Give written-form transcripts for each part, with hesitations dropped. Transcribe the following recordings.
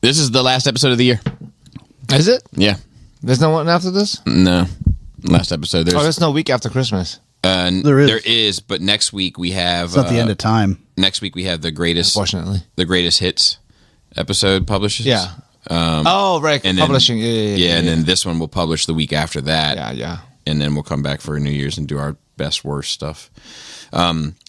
This is the last episode of the year. Is it? Yeah. There's no one after this? No. Last episode. There's no week after Christmas. There is, but next week we have. It's not the end of time. Next week we have the greatest. Unfortunately, the greatest hits episode publishes. Yeah. Right. And publishing. Yeah, and then this one will publish the week after that. Yeah. And then we'll come back for New Year's and do our best worst stuff.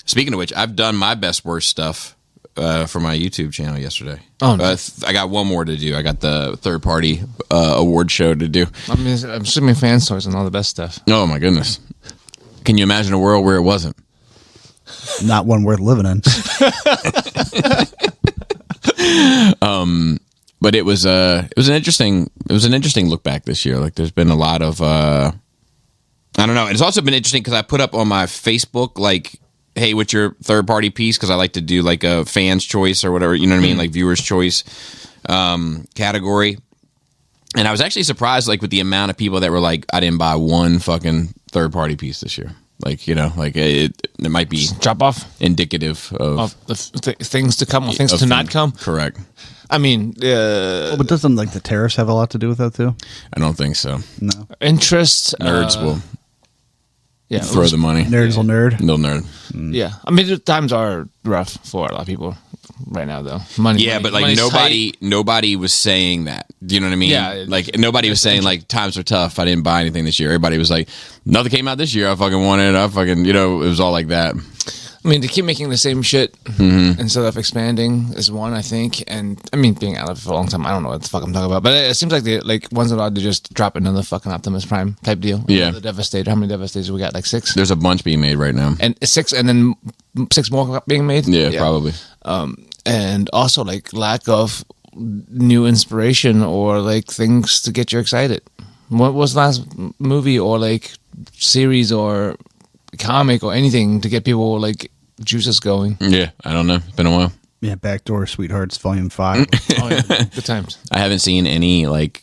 Speaking of which, I've done my best worst stuff for my YouTube channel yesterday. Oh, nice. I got one more to do. I got the third party award show to do. I'm assuming fan stories and all the best stuff. Oh my goodness! Can you imagine a world where it wasn't? Not one worth living in. But it was an interesting look back this year. Like there's been a lot of I don't know. It's also been interesting because I put up on my Facebook like, hey, what's your third party piece? Because I like to do like a fan's choice or whatever, you know what I mean, like viewer's choice category. And I was actually surprised like with the amount of people that were like, I didn't buy one fucking third party piece this year. Like, you know, like it might be drop off indicative of the things to come or things to not come. Correct. I mean, but doesn't like the tariffs have a lot to do with that too? I don't think so. No. Interest. Nerds will throw the money. Nerds will nerd. They'll nerd. Yeah. I mean, the times are rough for a lot of people right now, though. Money. But like nobody was saying that. Do you know what I mean? Yeah. Like nobody was saying like times are tough. I didn't buy anything this year. Everybody was like, nothing came out this year. I fucking wanted it. I fucking, you know, it was all like that. I mean, to keep making the same shit instead of expanding is one, I think. And I mean, being out of it for a long time, I don't know what the fuck I'm talking about. But it seems like they once in a while to just drop another fucking Optimus Prime type deal. Yeah. The Devastator. How many Devastators we got? Like 6? There's a bunch being made right now. And 6, and then 6 more being made? Yeah, probably. And also like lack of new inspiration or like things to get you excited. What was the last movie or like series or comic or anything to get people like juices going? Yeah, I don't know. It's been a while. Yeah, Backdoor Sweethearts Volume 5. Oh, yeah. Good times. I haven't seen any like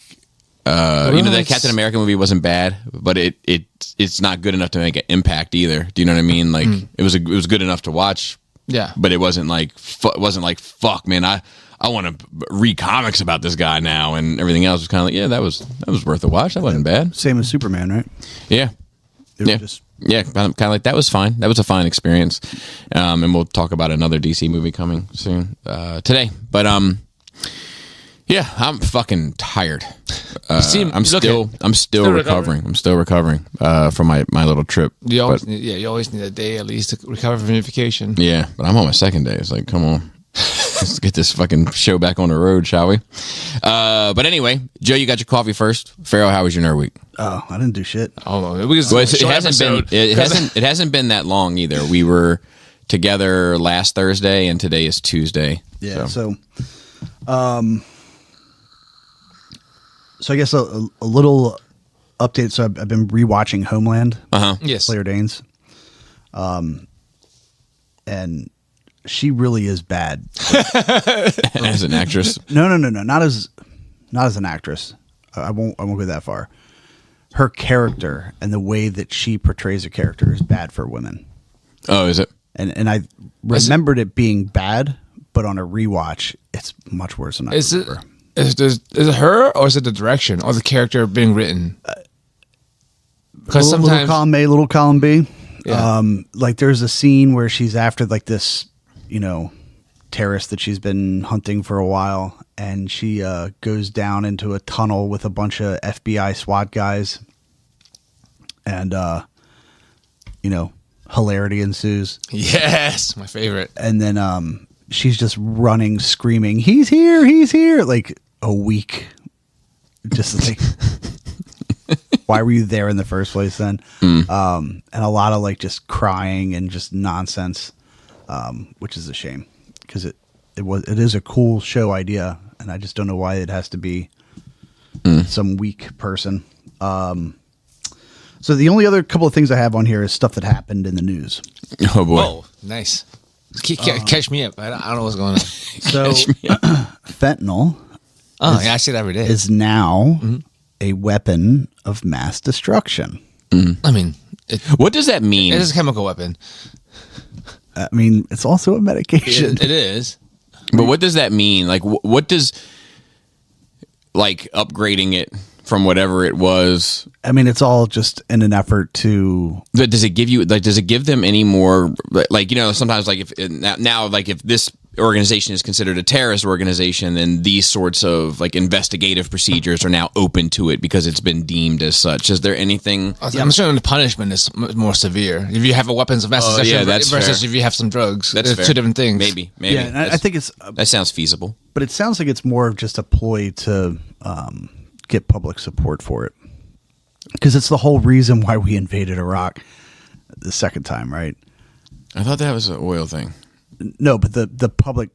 you know, that Captain America movie wasn't bad, but it's not good enough to make an impact either. Do you know what I mean? Like it was good enough to watch. Yeah, but it wasn't like fuck, man. I want to read comics about this guy now, and everything else was kind of like, yeah, that was worth a watch. That wasn't bad. Same as Superman, right? Yeah, yeah, kind of like that was fine. That was a fine experience, and we'll talk about another DC movie coming soon today. But yeah, I'm fucking tired. I'm still recovering. I'm still recovering from my little trip. You always need a day at least to recover from your vacation. Yeah, but I'm on my second day. It's like, come on. Let's get this fucking show back on the road, shall we? But anyway, Joe, you got your coffee first. Pharaoh, how was your nerd week? Oh, I didn't do shit. It hasn't been that long either. We were together last Thursday, and today is Tuesday. Yeah. So I guess a little update. So I've been rewatching Homeland. Yes. Claire Danes. And she really is bad. As an actress? No. Not as an actress. I won't go that far. Her character and the way that she portrays a character is bad for women. Oh, is it? And I remembered it being bad, but on a rewatch, it's much worse than I remember. Is it her, or is it the direction, or the character being written? Because sometimes little column A, little column B. Yeah. Like there's a scene where she's after like this, you know, terrorist that she's been hunting for a while, and she goes down into a tunnel with a bunch of FBI SWAT guys, and you know, hilarity ensues. Yes, my favorite. And then she's just running, screaming, "He's here! He's here!" Like a week. Just like, why were you there in the first place then? And a lot of like just crying and just nonsense, which is a shame because it is a cool show idea, and I just don't know why it has to be some weak person. So the only other couple of things I have on here is stuff that happened in the news. Oh boy! Oh, nice. Catch me up. I don't know what's going on. So fentanyl. Oh, yeah, I see it every day. Is now a weapon of mass destruction. I mean, what does that mean? It is a chemical weapon. I mean, it's also a medication. It is. But what does that mean? Like, what does like upgrading it from whatever it was. I mean, it's all just in an effort to. But does it give you like? Does it give them any more? Like, you know, sometimes like if now like if this organization is considered a terrorist organization, then these sorts of like investigative procedures are now open to it because it's been deemed as such. Is there anything? I'm assuming the punishment is more severe if you have a weapons of mass destruction that's versus fair. if you have some drugs. That's It's fair. two different things. Maybe. Yeah, and I think it's. that sounds feasible. But it sounds like it's more of just a ploy to get public support for it. Because it's the whole reason why we invaded Iraq the second time, right? I thought that was an oil thing. No, but the public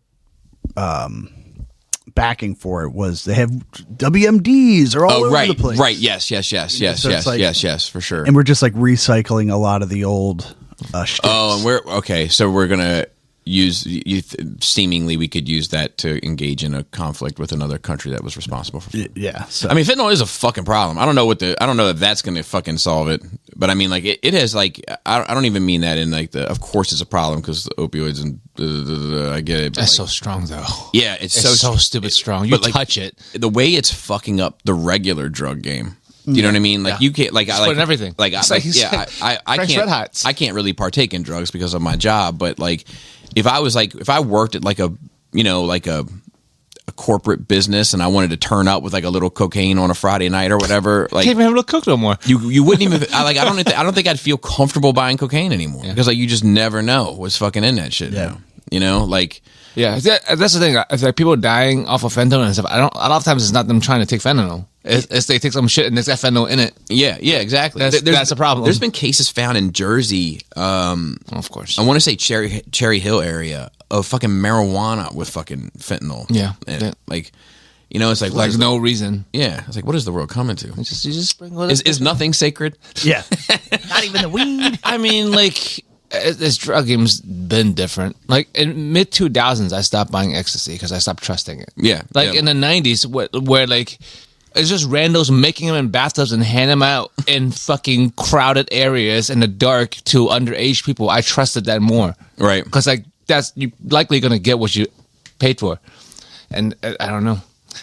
backing for it was they have WMDs are all over right, the place. right. Yes, so it's like- yes, for sure. And we're just like recycling a lot of the old shticks. Oh, and we're okay. So we're gonna use seemingly we could use that to engage in a conflict with another country that was responsible for. Yeah. So I mean, fentanyl is a fucking problem. I don't know if that's gonna fucking solve it. But I mean, like it has like I don't even mean that in like the. Of course, it's a problem because the opioids and I get it. But That's like, so strong, though. yeah, it's so stupid strong. You but, like, touch it. the way it's fucking up the regular drug game. You know what I mean? Like you can't like Just I like put in everything. Like, It's I, like like you yeah, said, I Frank's can't Red Hots. I can't really partake in drugs because of my job. But like if I worked at like a like a corporate business and I wanted to turn up with like a little cocaine on a Friday night or whatever, like Can't even have a cook no more. you wouldn't even I don't think I'd feel comfortable buying cocaine anymore because like you just never know what's fucking in that shit now. You know, like Yeah, that's the thing. It's like people dying off of fentanyl and stuff. A lot of times it's not them trying to take fentanyl. It's they take some shit and there's that fentanyl in it. yeah, exactly. That's a problem. There's been cases found in Jersey, Of course. I want to say Cherry Hill area of fucking marijuana with fucking fentanyl. Yeah. And, Yeah. like, you know, it's like, what Like is no reason. yeah, it's like, what is the world coming to? You just sprinkle it. Is nothing sacred? yeah, not even the weed. I mean, like this drug game's been different. Like in mid 2000s, I stopped buying ecstasy because I stopped trusting it. Yeah, Like yeah. in the 90s, where like it's just randos making them in bathtubs and hand them out in fucking crowded areas in the dark to underage people. I trusted that more. Right. Because like that's you likely gonna get what you paid for, and I don't know.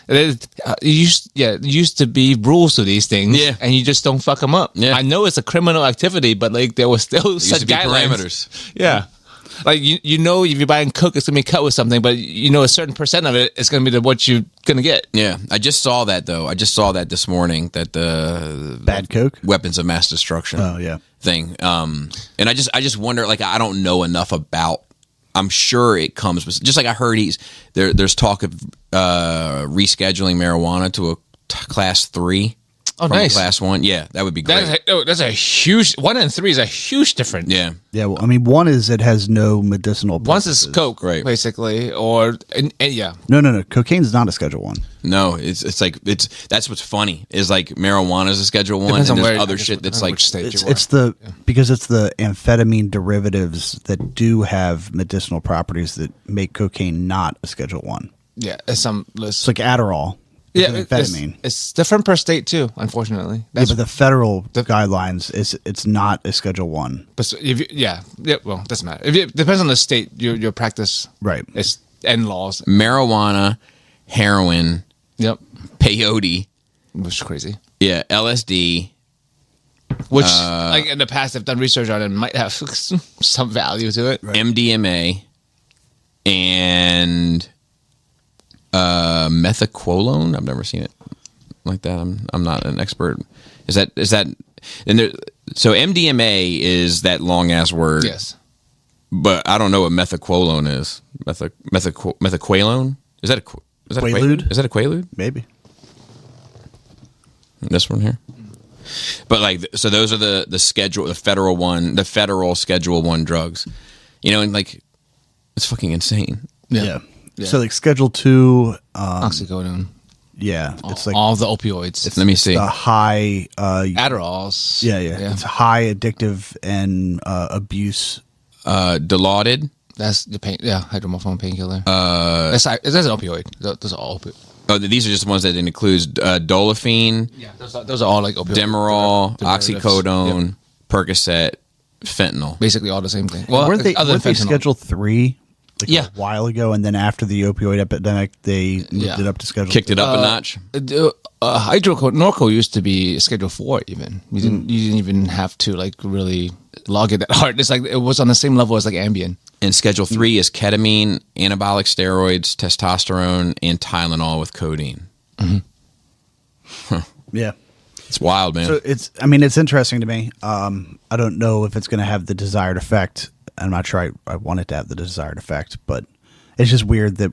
It used to be rules to these things, Yeah. and you just don't fuck them up. Yeah. I know it's a criminal activity, but like there was still Used such to be guidelines. parameters. Yeah, like you know if you're buying coke, it's gonna be cut with something, but you know a certain percent of it is gonna be what you're gonna get. Yeah, I just saw that though. I just saw that this morning that the Bad coke. weapons of mass destruction. Oh yeah. Thing. And I just wonder, like, I don't know enough about. I'm sure it comes with, just like I heard there's talk of rescheduling marijuana to a class 3. Oh, from a nice. Class 1. Yeah, that would be great. That's a huge 1 and 3 is a huge difference. Yeah. Yeah. Well, I mean, one is it has no medicinal. Once it's purposes. coke, Right. basically, or and yeah. No. Cocaine's not a Schedule 1. No, it's like that's what's funny is like marijuana is a Schedule 1 Depends and on there's where- other I guess shit that's depends on like which state you are. It's because it's the amphetamine derivatives that do have medicinal properties that make cocaine not a Schedule 1. Yeah, it's It's like Adderall. yeah, It's amphetamine. it's different per state too. Unfortunately, Yeah, that's but the federal guidelines is it's not a Schedule 1. but if you, yeah. Well, doesn't matter. If it depends on the state, your practice, Right. It's and laws. marijuana, heroin, Yep, peyote, which is crazy. yeah, LSD. Which, like in the past, I've done research on it, and might have some value to it. MDMA and methaquolone. I've never seen it like that. I'm not an expert. Is that and there, so MDMA is that long ass word. Yes. But I don't know what methaquolone is. Methaquolone? Is that a Quaalude? Is that a quaalude? Maybe. This one here. But like, so those are the federal Schedule 1 drugs. You know, and like, it's fucking insane. Yeah. So like Schedule 2, Oxycodone, yeah, it's like all the opioids, Let me see. the high, Adderalls. yeah, it's high addictive and abuse. Dilaudid. That's the pain. Yeah, hydromorphone painkiller. That's an opioid. Those are all opioid. Oh, these are just the ones that includes Dolafine, Yeah, those are all like opioid. Demerol, derivatives. oxycodone, Yep. Percocet, fentanyl. Basically all the same thing. Well, weren't they other than fentanyl. Schedule 3 like Yeah. a while ago, and then after the opioid epidemic, they moved Yeah. it up to Schedule. Kicked it up a notch. Norco used to be Schedule 4 even. You didn't even have to like really log it that hard. It's like it was on the same level as like Ambien. And Schedule 3 is ketamine, anabolic steroids, testosterone, and Tylenol with codeine. Yeah. It's wild, man. So it's interesting to me. I don't know if it's going to have the desired effect. I'm not sure I want it to have the desired effect, but it's just weird that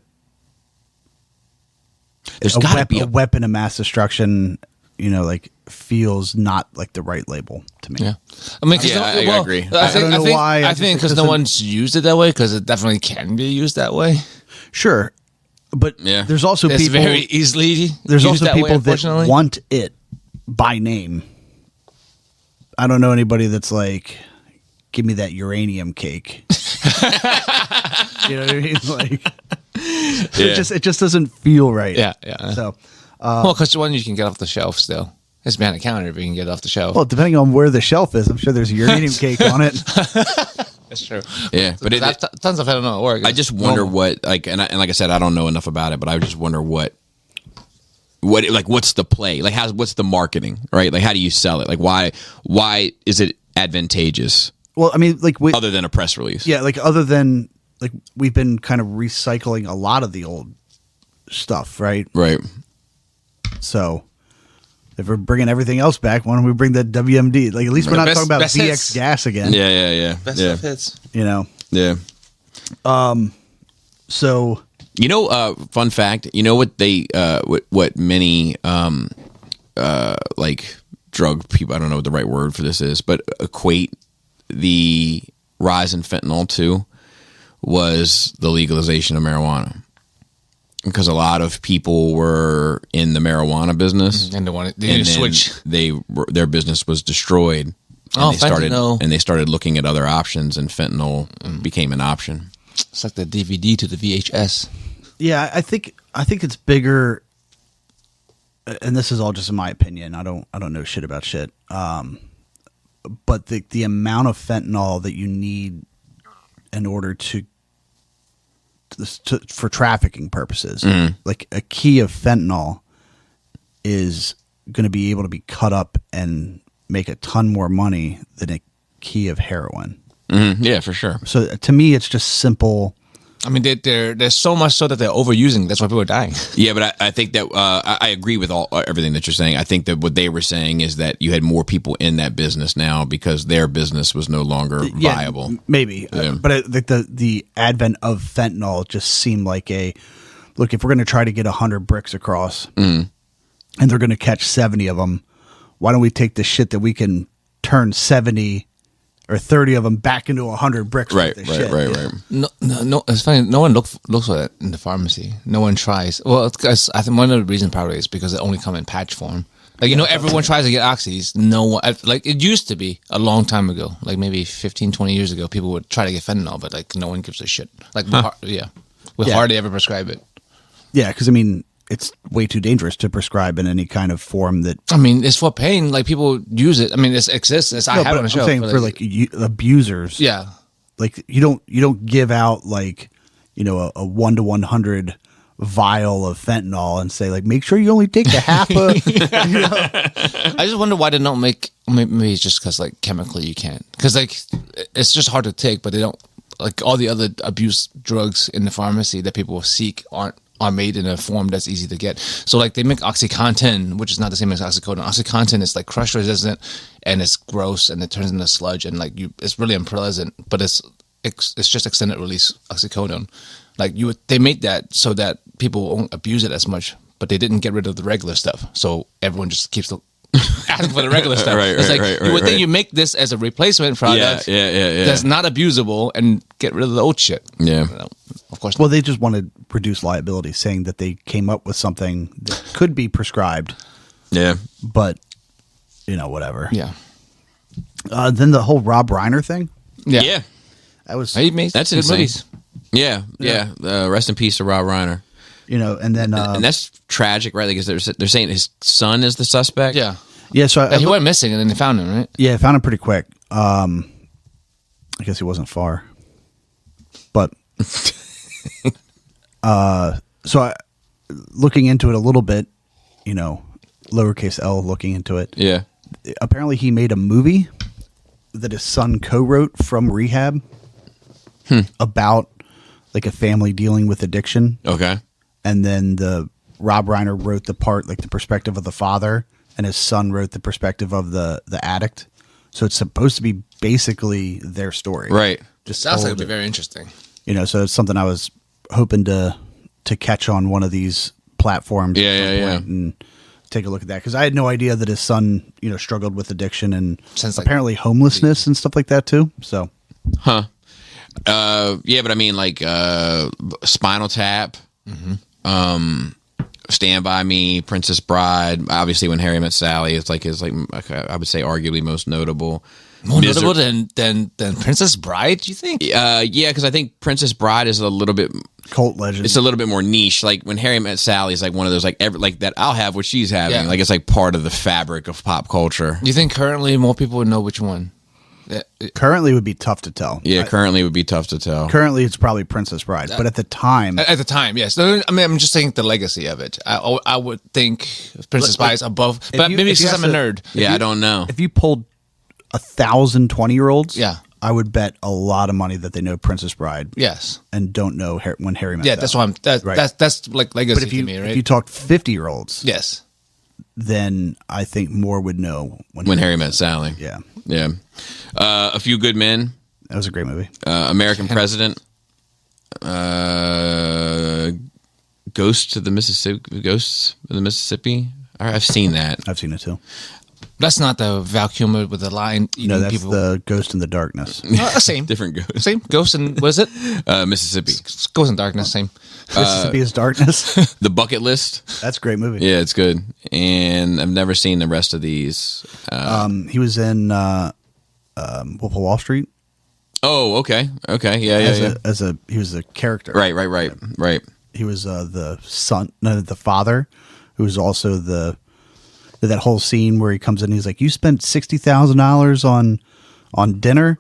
There's got to be a weapon of mass destruction, like feels not like the right label to me. Yeah, I mean, 'cause Yeah, I agree. I don't know why. I think because no one's used it that way, because it definitely can be used that way. Sure, but Yeah. there's also It's people. very easily. There's used also that way, people that unfortunately. want it by name. I don't know anybody that's like, give me that uranium cake. You know what I mean? Like, it just doesn't feel right. Yeah, yeah. So, Well, because one you can get off the shelf still. It's behind a counter, but you can get it off the shelf. well, depending on where the shelf is, I'm sure there's a uranium cake on it. That's true. Yeah, but Tons of I don't know it works. I just wonder what, like, and like I said, I don't know enough about it, but I just wonder what's the play? Like, what's the marketing, right? Like, how do you sell it? Like, why is it advantageous Well, I mean, like, other than a press release? yeah, like other than like we've been kind of recycling a lot of the old stuff, right? Right. So if we're bringing everything else back, why don't we bring that WMD? Like, at least we're not Best- talking about best VX hits. gas again. Yeah. Best yeah. of hits. Yeah. So Fun fact, what they what many like drug people, I don't know what the right word for this is, but equate the rise in fentanyl to was the legalization of marijuana. Because a lot of people were in the marijuana business, And they and to then switch. their business was destroyed. And Oh, they started fentanyl. and they started looking at other options, and fentanyl became an option. It's like the DVD to the VHS. yeah, I think it's bigger. And this is all just in my opinion. I don't know shit about shit. But the amount of fentanyl that you need in order for trafficking purposes, like a key of fentanyl is going to be able to be cut up and make a ton more money than a key of heroin. Yeah, for sure. So to me, it's just simple. I mean, there's so much so that they're overusing. That's why people are dying. Yeah, but I think that I agree with everything that you're saying. I think that what they were saying is that you had more people in that business now because their business was no longer Yeah, viable. Maybe. Yeah. But I think the advent of fentanyl just seemed like look, if we're going to try to get 100 bricks across and they're going to catch 70 of them, why don't we take the shit that we can turn 70 or 30 of them back into 100 bricks? Right. worth of shit? No. It's funny. No one looks for that in the pharmacy. No one tries. Well, it's 'cause I think one of the reasons probably is because they only come in patch form. Like, everyone tries to get oxys. No one, like, it used to be a long time ago, like maybe 15, 20 years ago, people would try to get fentanyl, but like no one gives a shit. Like, we hardly ever prescribe it. Yeah, because I mean, it's way too dangerous to prescribe in any kind of form that. I mean, it's for pain. Like, people use it. I mean, it exists. I No, have but it on the I'm shelf. saying but, for like abusers. yeah. Like you don't give out like a 1 to 100 vial of fentanyl and say like make sure you only take the half of. I just wonder why they don't make. Maybe it's just because like chemically you can't. Because like it's just hard to take, but they don't, like, all the other abuse drugs in the pharmacy that people seek are made in a form that's easy to get. So like they make OxyContin, which is not the same as oxycodone. OxyContin is like crush resistant and it's gross and it turns into sludge and like it's really unpleasant. But it's just extended release oxycodone. Like they made that so that people won't abuse it as much, but they didn't get rid of the regular stuff. So everyone just keeps asking for the regular stuff. Right, it's like right, you would right. think you make this as a replacement product Yeah. that's not abusable and get rid of the old shit. Yeah. You know, of course. Well, they just want to reduce liability, saying that they came up with something that could be prescribed, Yeah. but whatever. yeah. Then the whole Rob Reiner thing. Yeah. Yeah. That was He made That's good insane. movies. Yeah. Rest in peace to Rob Reiner. and then And that's tragic, right? Like, they're saying his son is the suspect. Yeah. yeah. So He went missing and then they found him, right? I found him pretty quick. I guess he wasn't far, but So looking into it a little bit, lowercase L, looking into it. Yeah. Apparently he made a movie that his son co-wrote from rehab about like a family dealing with addiction. Okay. And then Rob Reiner wrote the part, like the perspective of the father, and his son wrote the perspective of the addict. So it's supposed to be basically their story. Right. Just Sounds like told it'd be very interesting. so it's something I was hoping to catch on one of these platforms at some point and take a look at that, because I had no idea that his son struggled with addiction and apparently homelessness and stuff like that too. So yeah, but I mean, like Spinal Tap, Stand By Me, Princess Bride, obviously When Harry Met Sally is like I would say arguably most notable. More notable than Princess Bride, do you think? Yeah, because I think Princess Bride is a little bit cult legend. It's a little bit more niche. Like When Harry Met Sally is like one of those like that I'll have what she's having. Yeah. Like it's like part of the fabric of pop culture. Do you think currently more people would know which one? Currently would be tough to tell. Yeah, currently would be tough to tell. Currently it's probably Princess Bride, but at the time, At the time, yes. I mean, I'm just saying the legacy of it. I would think Princess Bride is above, but maybe it's because I'm a nerd. Yeah, I don't know. if you pulled 1,000 20-year-olds, Yeah. I would bet a lot of money that they know Princess Bride Yes. and don't know When Harry Met Yeah, Sally. that's why Right. that's like legacy But if you to me, right? if you talked 50-year-olds, Yes. then I think more would know When Harry Met Sally. Yeah, Yeah. A Few Good Men, that was a great movie. American President, Ghosts of the Mississippi. I've seen that. I've seen it too. That's not the Val Kilmer with the lion eating No, that's people. the Ghost in the Darkness. Same. Different ghost. Same. Ghost and was it? Mississippi. Ghost in Darkness. Same. Mississippi is Darkness. The Bucket List. That's a great movie. Yeah, it's good. And I've never seen the rest of these. He was in Wolf of Wall Street. Oh, okay. Okay. Yeah. He was a character. Right. He was the father, who was also that whole scene where he comes in and he's like, "You spent $60,000 on dinner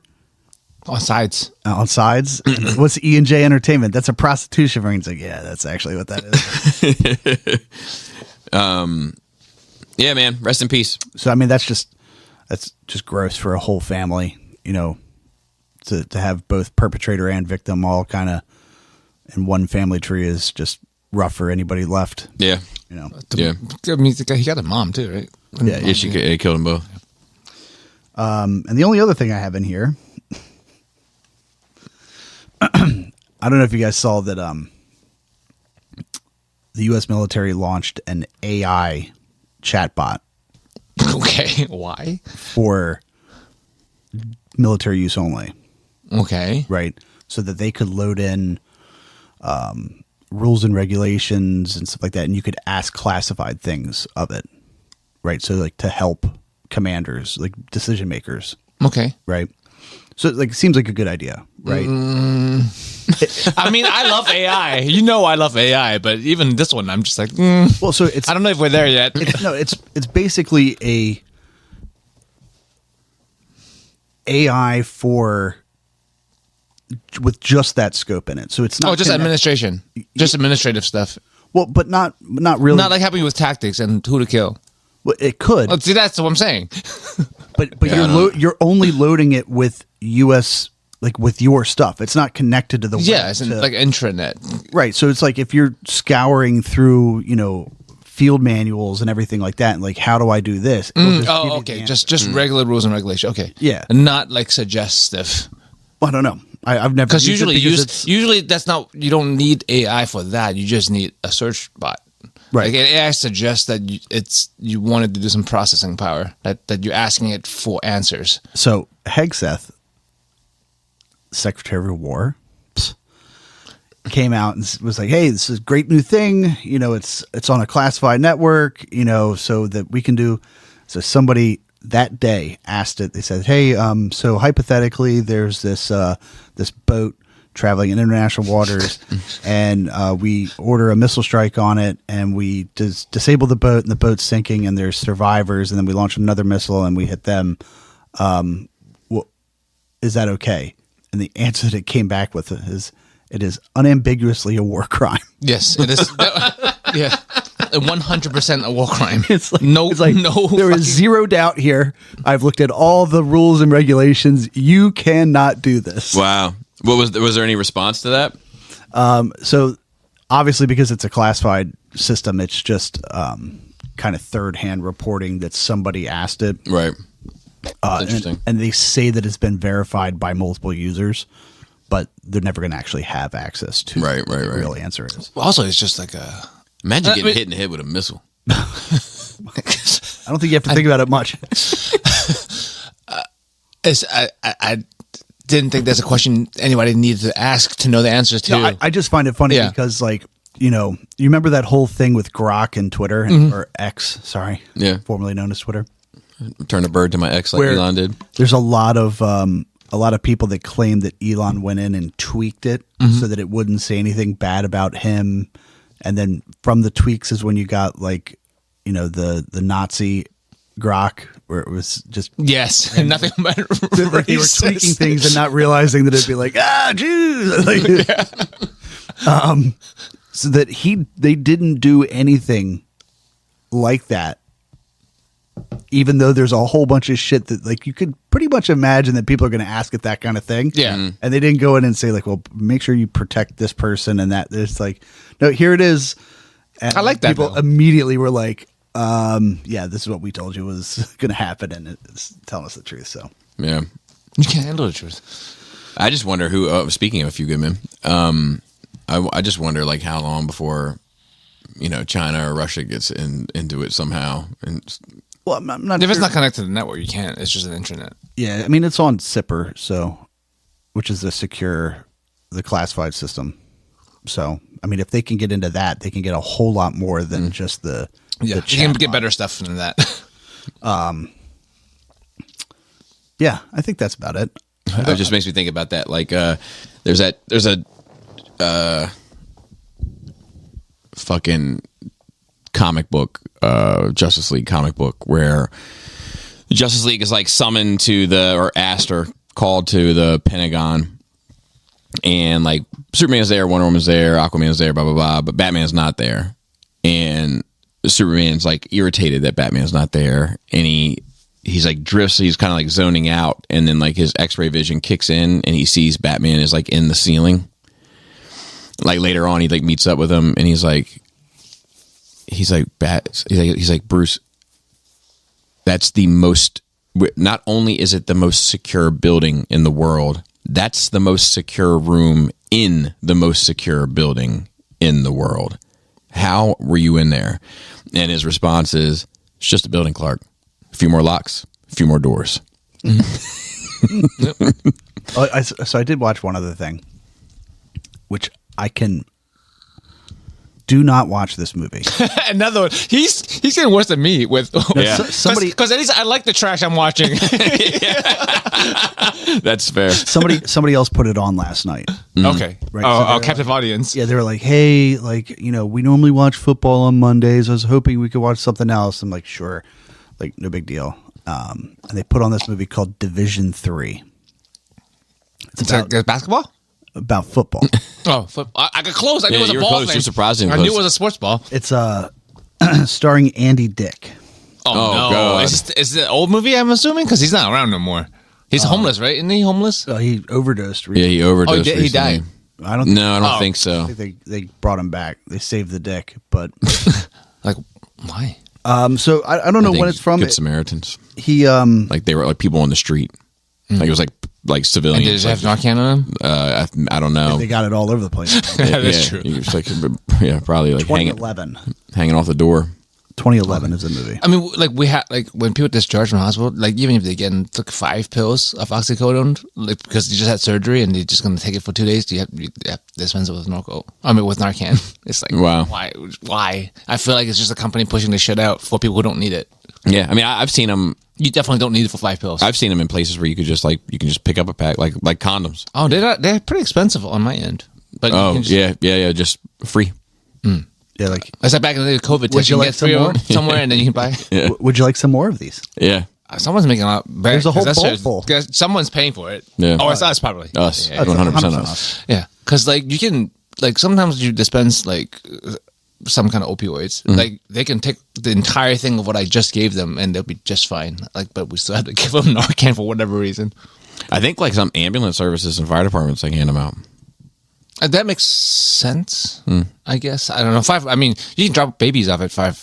On sides. on sides. What's E&J Entertainment? That's a prostitution ring." He's like, "Yeah, that's actually what that is." Yeah, man. Rest in peace. So I mean, that's just gross for a whole family, to have both perpetrator and victim all kind of in one family tree is just rough for anybody left. Yeah. Yeah. I mean, he got a mom too, right? Yeah, she killed them both. And the only other thing I have in here, I don't know if you guys saw that the U.S. military launched an AI chatbot Okay. Why? for military use only, Okay. right? So that they could load in rules and regulations and stuff like that, and you could ask classified things of it, right? So like to help commanders, like decision makers, Okay. right? So like it seems like a good idea, right? I mean, I love AI. You know, I love AI, but even this one, I'm just like, Well, so it's I don't know if we're there yet. it's basically a AI with just that scope in it. So it's not just administration, just administrative stuff. well, but not really. Not like happening with tactics and who to kill. Well, it could, Oh, see, that's what I'm saying. but Yeah, you're only loading it with US, like with your stuff. It's not connected to the web. Yeah, it's to- like intranet. right. So it's like if you're scouring through, field manuals and everything like that, and like how do I do this? It'll just give you Oh, the okay. answer. Just regular rules and regulation. Okay. Yeah. And not like suggestive. I don't know. I've never Because used it usually that's not, you don't need AI for that. You just need a search bot. Right. Like AI suggests that you wanted to do some processing power, that you're asking it for answers. So Hegseth, Secretary of War, came out and was like, "Hey, this is a great new thing. It's on a classified network. So that we can do." So somebody that day asked it. They said, "Hey, so hypothetically, there's this boat traveling in international waters, and we order a missile strike on it, and we disable the boat, and the boat's sinking, and there's survivors, and then we launch another missile, and we hit them. Is that okay?" And the answer that it came back with is, It is unambiguously a war crime. Yes, it is. Yeah, 100% a war crime. It's like, no. There is fucking- zero doubt here. I've looked at all the rules and regulations. You cannot do this. Wow. What was there any response to that? So obviously, because it's a classified system, it's just kind of third-hand reporting that somebody asked it. Right. And- Interesting. And they say that it's been verified by multiple users, but they're never going to actually have access to Right, what the right. real answer is. Also, it's just like a. Imagine getting mean- hit in the head with a missile. I don't think you have to think about it much. I didn't think that's a question anybody needed to ask to know the answers to. No, I just find it funny Yeah. because, like, you remember that whole thing with Grok and Twitter, or X, sorry, Yeah. formerly known as Twitter. Turn a bird to my ex like Where- Elon did. There's a lot of people that claim that Elon went in and tweaked it so that it wouldn't say anything bad about him, and then from the tweaks is when you got the Nazi Grok, where it was just Yes, and nothing but like they were racist. tweaking things and not realizing that it'd be like, Jews. So that they didn't do anything like that, even though there's a whole bunch of shit that, like, you could pretty much imagine that people are going to ask it that kind of thing. Yeah. Mhm. And they didn't go in and say, like, well, make sure you protect this person and that. There's like, no, here it is. And I like that, people though. immediately were like, yeah, this is what we told you was going to happen, and it's telling us the truth. So Yeah. You can't handle the truth. I just wonder who. Speaking of A Few Good Men, I just wonder like how long before China or Russia gets into it somehow. And well, I'm not. If it's sure. not connected to the network, you can't. It's just an internet. Yeah, I mean, it's on Zipper, which is the classified system. So, I mean, if they can get into that, they can get a whole lot more than just the Yeah, you can get better stuff than that. Yeah, I think that's about it. it just makes me think about that. Like, there's a fucking comic book, Justice League comic book, where the Justice League is like summoned or asked or called to the Pentagon, and like Superman's there, Wonder Woman's there, Aquaman's there, blah blah blah, but Batman's not there, and Superman's like irritated that Batman's not there, and he's like drifts, he's kind of like zoning out, and then like his X-ray vision kicks in, and he sees Batman is like in the ceiling. Like later on, he like meets up with him, and he's like Bruce, that's the most. Not only is it the most secure building in the world, that's the most secure room in the most secure building in the world. How were you in there? And his response is, it's just a building, Clark. A few more locks, a few more doors. So I did watch one other thing, which do not watch this movie. Another one. He's getting worse than me with. Yeah. Somebody, Because at least I like the trash I'm watching. That's fair. somebody else put it on last night. Okay. Right, so they're captive audience. Yeah, they were like, hey, like, we normally watch football on Mondays. I was hoping we could watch something else. I'm like, sure, like, no big deal. And they put on this movie called Division 3. It's like basketball? About football. Oh, I got close. I knew Yeah, it was you a were ball close. thing. You're surprisingly I knew close. it was a sports ball. It's starring Andy Dick. Oh, Oh, no. God. Is it an old movie, I'm assuming? Because he's not around no more. He's homeless, right? Isn't he homeless? He overdosed Yeah, recently. he overdosed. he recently. died. I don't think, No, I don't Oh. think so. I think they brought him back. They saved the dick. But Like, why? so I don't know I think when it's from. Good Samaritans. He Like they were like people on the street. Like it was like And did civilians. it have Narcan on him? I don't know. they got it all over the place. That is Yeah, true. he was like, yeah, probably like hanging 2011. off the door. 2011 is a movie. I mean, like we had like when people discharged from hospital, like even if they took 5 pills of oxycodone, like because you just had surgery and you're just gonna take it for 2 days, you have to dispense it with with Narcan. It's like, Wow. why? I feel like it's just a company pushing this shit out for people who don't need it. Yeah, I mean, I've seen them. You definitely don't need it for 5 pills. I've seen them in places where you can just pick up a pack like condoms. Oh, they're pretty expensive on my end. But you Oh can just, yeah, just free. Yeah, like, It's like back in the day, COVID Would test. you You like get some 3 of more? them somewhere and then you can buy. Yeah, would you like some more of these? yeah. Someone's making a lot. There's a whole bowl full. Someone's paying for it. Yeah. Oh, it's us probably. Us, Yeah, 100% 100% us. yeah. because like you can like sometimes you dispense like some kind of opioids. Like they can take the entire thing of what I just gave them and they'll be just fine. Like, but we still have to give them Narcan for whatever reason. I think like some ambulance services and fire departments like hand them out. That makes sense. I guess I don't know. I mean, you can drop babies off at fire.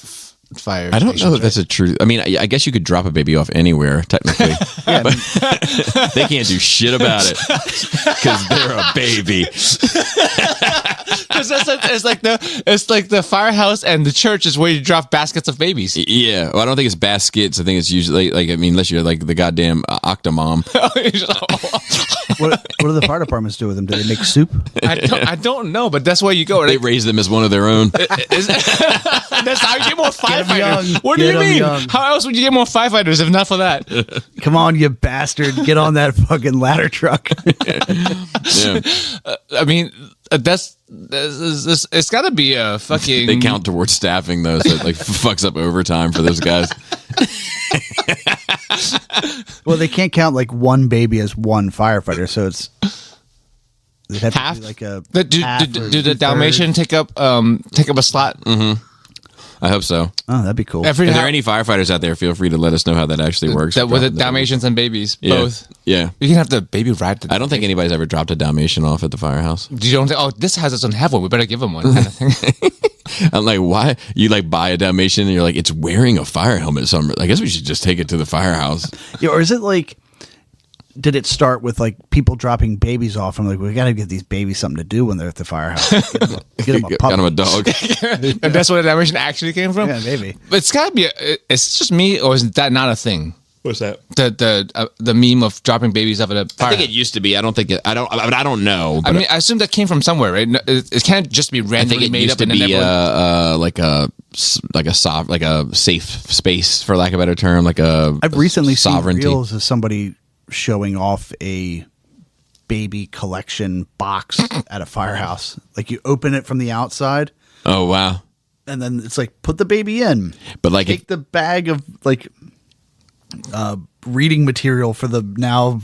I don't know if stations, that's a true. I mean, I guess you could drop a baby off anywhere technically, but they can't do shit about it because they're a baby. Because it's like the firehouse and the church is where you drop baskets of babies. Yeah, well, I don't think it's baskets. I think it's usually like I mean, unless you're like the goddamn Octomom. What do the fire departments do with them? Do they make soup? I don't know, but that's where you go. They Right? raise them as one of their own. That's how you get more 'em firefighters. young. What do Get you 'em mean? young. How else would you get more firefighters if not for that? Come on, you bastard! Get on that fucking ladder truck. Yeah. I mean, that's it's got to be a fucking. They count towards staffing though, so it like fucks up overtime for those guys. Well, they can't count like one baby as one firefighter, so it's they'd have Half? to do like a Do half or the two-thirds. Dalmatian take up a slot? I hope so. Oh, that'd be cool. Every If there half- are any firefighters out there, feel free to let us know how that actually works. that with the Dropping Dalmatians and babies, Yeah. both. Yeah. You can have the baby ride. I don't think anybody's ever dropped a Dalmatian off at the firehouse. You don't think? Oh, this house doesn't have one. We better give him one. Kind of thing. I'm like, why? You like buy a Dalmatian and you're like, it's wearing a fire helmet. So I guess we should just take it to the firehouse. Yeah, or is it like? Did it start with like people dropping babies off? I'm like, we got to give these babies something to do when they're at the firehouse. Get them a puppy. Kind of a dog. And that's where the Dalmatian actually came from. Yeah, maybe. But it's gotta be. It's just me, or is that not a thing? What's that? The meme of dropping babies off at a I fire. think it used to be. I don't think it. I don't know. I But mean, I assume that came from somewhere, right? No, it can't just be I think randomly it made used up to and then be everyone. like a safe space, for lack of a better term, like a I've recently sovereignty. seen reels of somebody showing off a baby collection box at a firehouse. Like you open it from the outside, Oh wow! and then it's like put the baby in. But like, Take the bag of like reading material for the now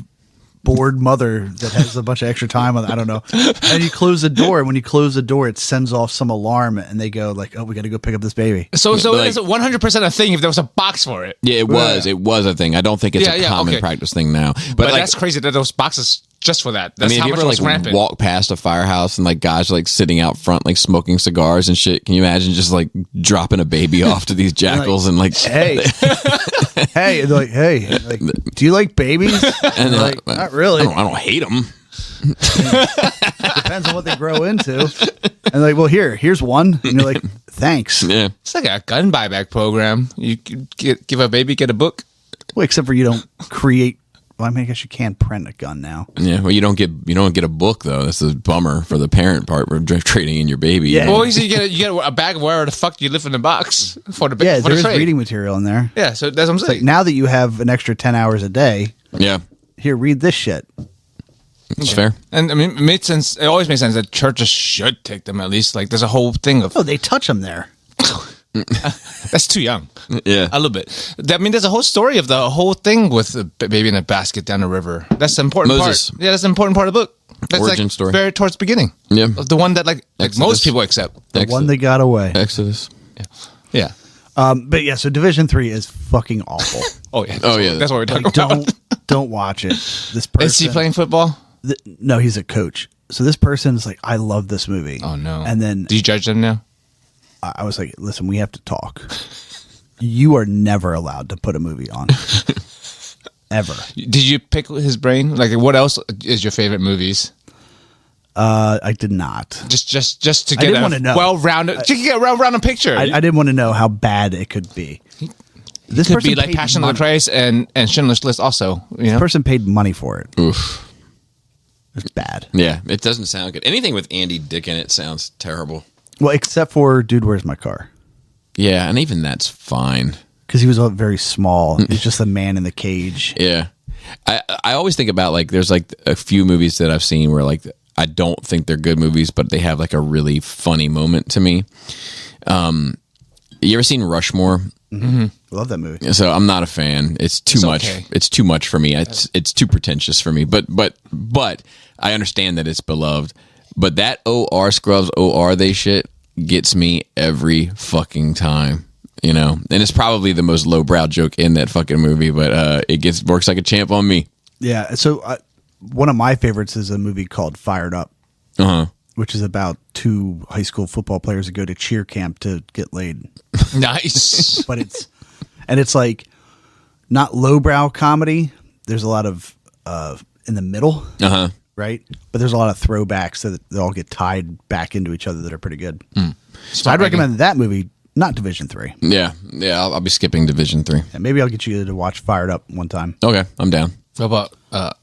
bored mother that has a bunch of extra time on. I don't know. And you close the door, and when you close the door, it sends off some alarm, and they go like, "Oh, we got to go pick up this baby." So like- it's 100% a thing if there was a box for it. yeah, it was a thing. I don't think it's Yeah, a yeah, common okay. practice thing now. But like, that's crazy that those boxes just for that. I That's mean, how have you much ever was like rampant. walk past a firehouse and like guys are like sitting out front like smoking cigars and shit? Can you imagine just like dropping a baby off to these jackals and like Hey, hey, and they're like, hey, like, do you like babies? And they're like, not really. I don't hate them. Depends on what they grow into. And like, well, here's one. And you're like, thanks. Yeah, It's like a gun buyback program. You could give a baby, get a book. Well, except for you don't create. Well, I mean, I guess you can print a gun now. yeah. Well, you don't get a book though. That's a bummer for the parent part. We're trading in your baby. Yeah. Well, you get a bag of wherever the fuck you live in the box for the Yeah, for there the is trade. reading material in there. Yeah, so that's what I'm It's saying. like now that you have an extra 10 hours a day, yeah. here, read this shit. It's fair. And I mean, it made sense. It always made sense that churches should take them at least. Like, there's a whole thing of Oh, they touch them there. that's too young. Yeah. A little bit. I mean, there's a whole story of the whole thing with the baby in a basket down the river. That's the important Moses. part. Yeah, that's the important part of the book. That's Origin like story. very towards the beginning. Yeah. The one that like Exodus. most people accept. The one that got away. Exodus. Yeah. But yeah, so Division 3 is fucking awful. Oh yeah. Oh, yeah. That's what we're talking Like, about. don't watch it. This person. Is he playing football? No, he's a coach. So this person is like, I love this movie. Oh no. And then do you judge them now? I was like, listen, we have to talk. You are never allowed to put a movie on. Ever. Did you pick his brain? Like, what else is your favorite movies? I did not. Just to I get didn't a wanna know. well-rounded, to get a well-rounded picture. I didn't want to know how bad it could be. This could person be like paid Passion of money. the Christ and Schindler's List also. You know? This person paid money for it. Oof. It's bad. Yeah, it doesn't sound good. Anything with Andy Dick in it sounds terrible. Well, except for Dude, Where's My Car? Yeah, and even that's fine. Because he was very small. He's just a man in the cage. Yeah. I always think about like there's like a few movies that I've seen where like I don't think they're good movies, but they have like a really funny moment to me. You ever seen Rushmore? Love that movie. So I'm not a fan. It's too It's much. okay. It's too much for me. It's too pretentious for me. But I understand that it's beloved. But that OR Scrubs OR they shit gets me every fucking time. You know, and it's probably the most lowbrow joke in that fucking movie, but it works like a champ on me. Yeah. So one of my favorites is a movie called Fired Up, which is about two high school football players that go to cheer camp to get laid. Nice. But it's like not lowbrow comedy. There's a lot of in the middle, right? But there's a lot of throwbacks so that they all get tied back into each other that are pretty good. So I'd recommend that movie, not Division 3. Yeah. I'll be skipping Division 3. And maybe I'll get you to watch Fired Up one time. Okay, I'm down. What about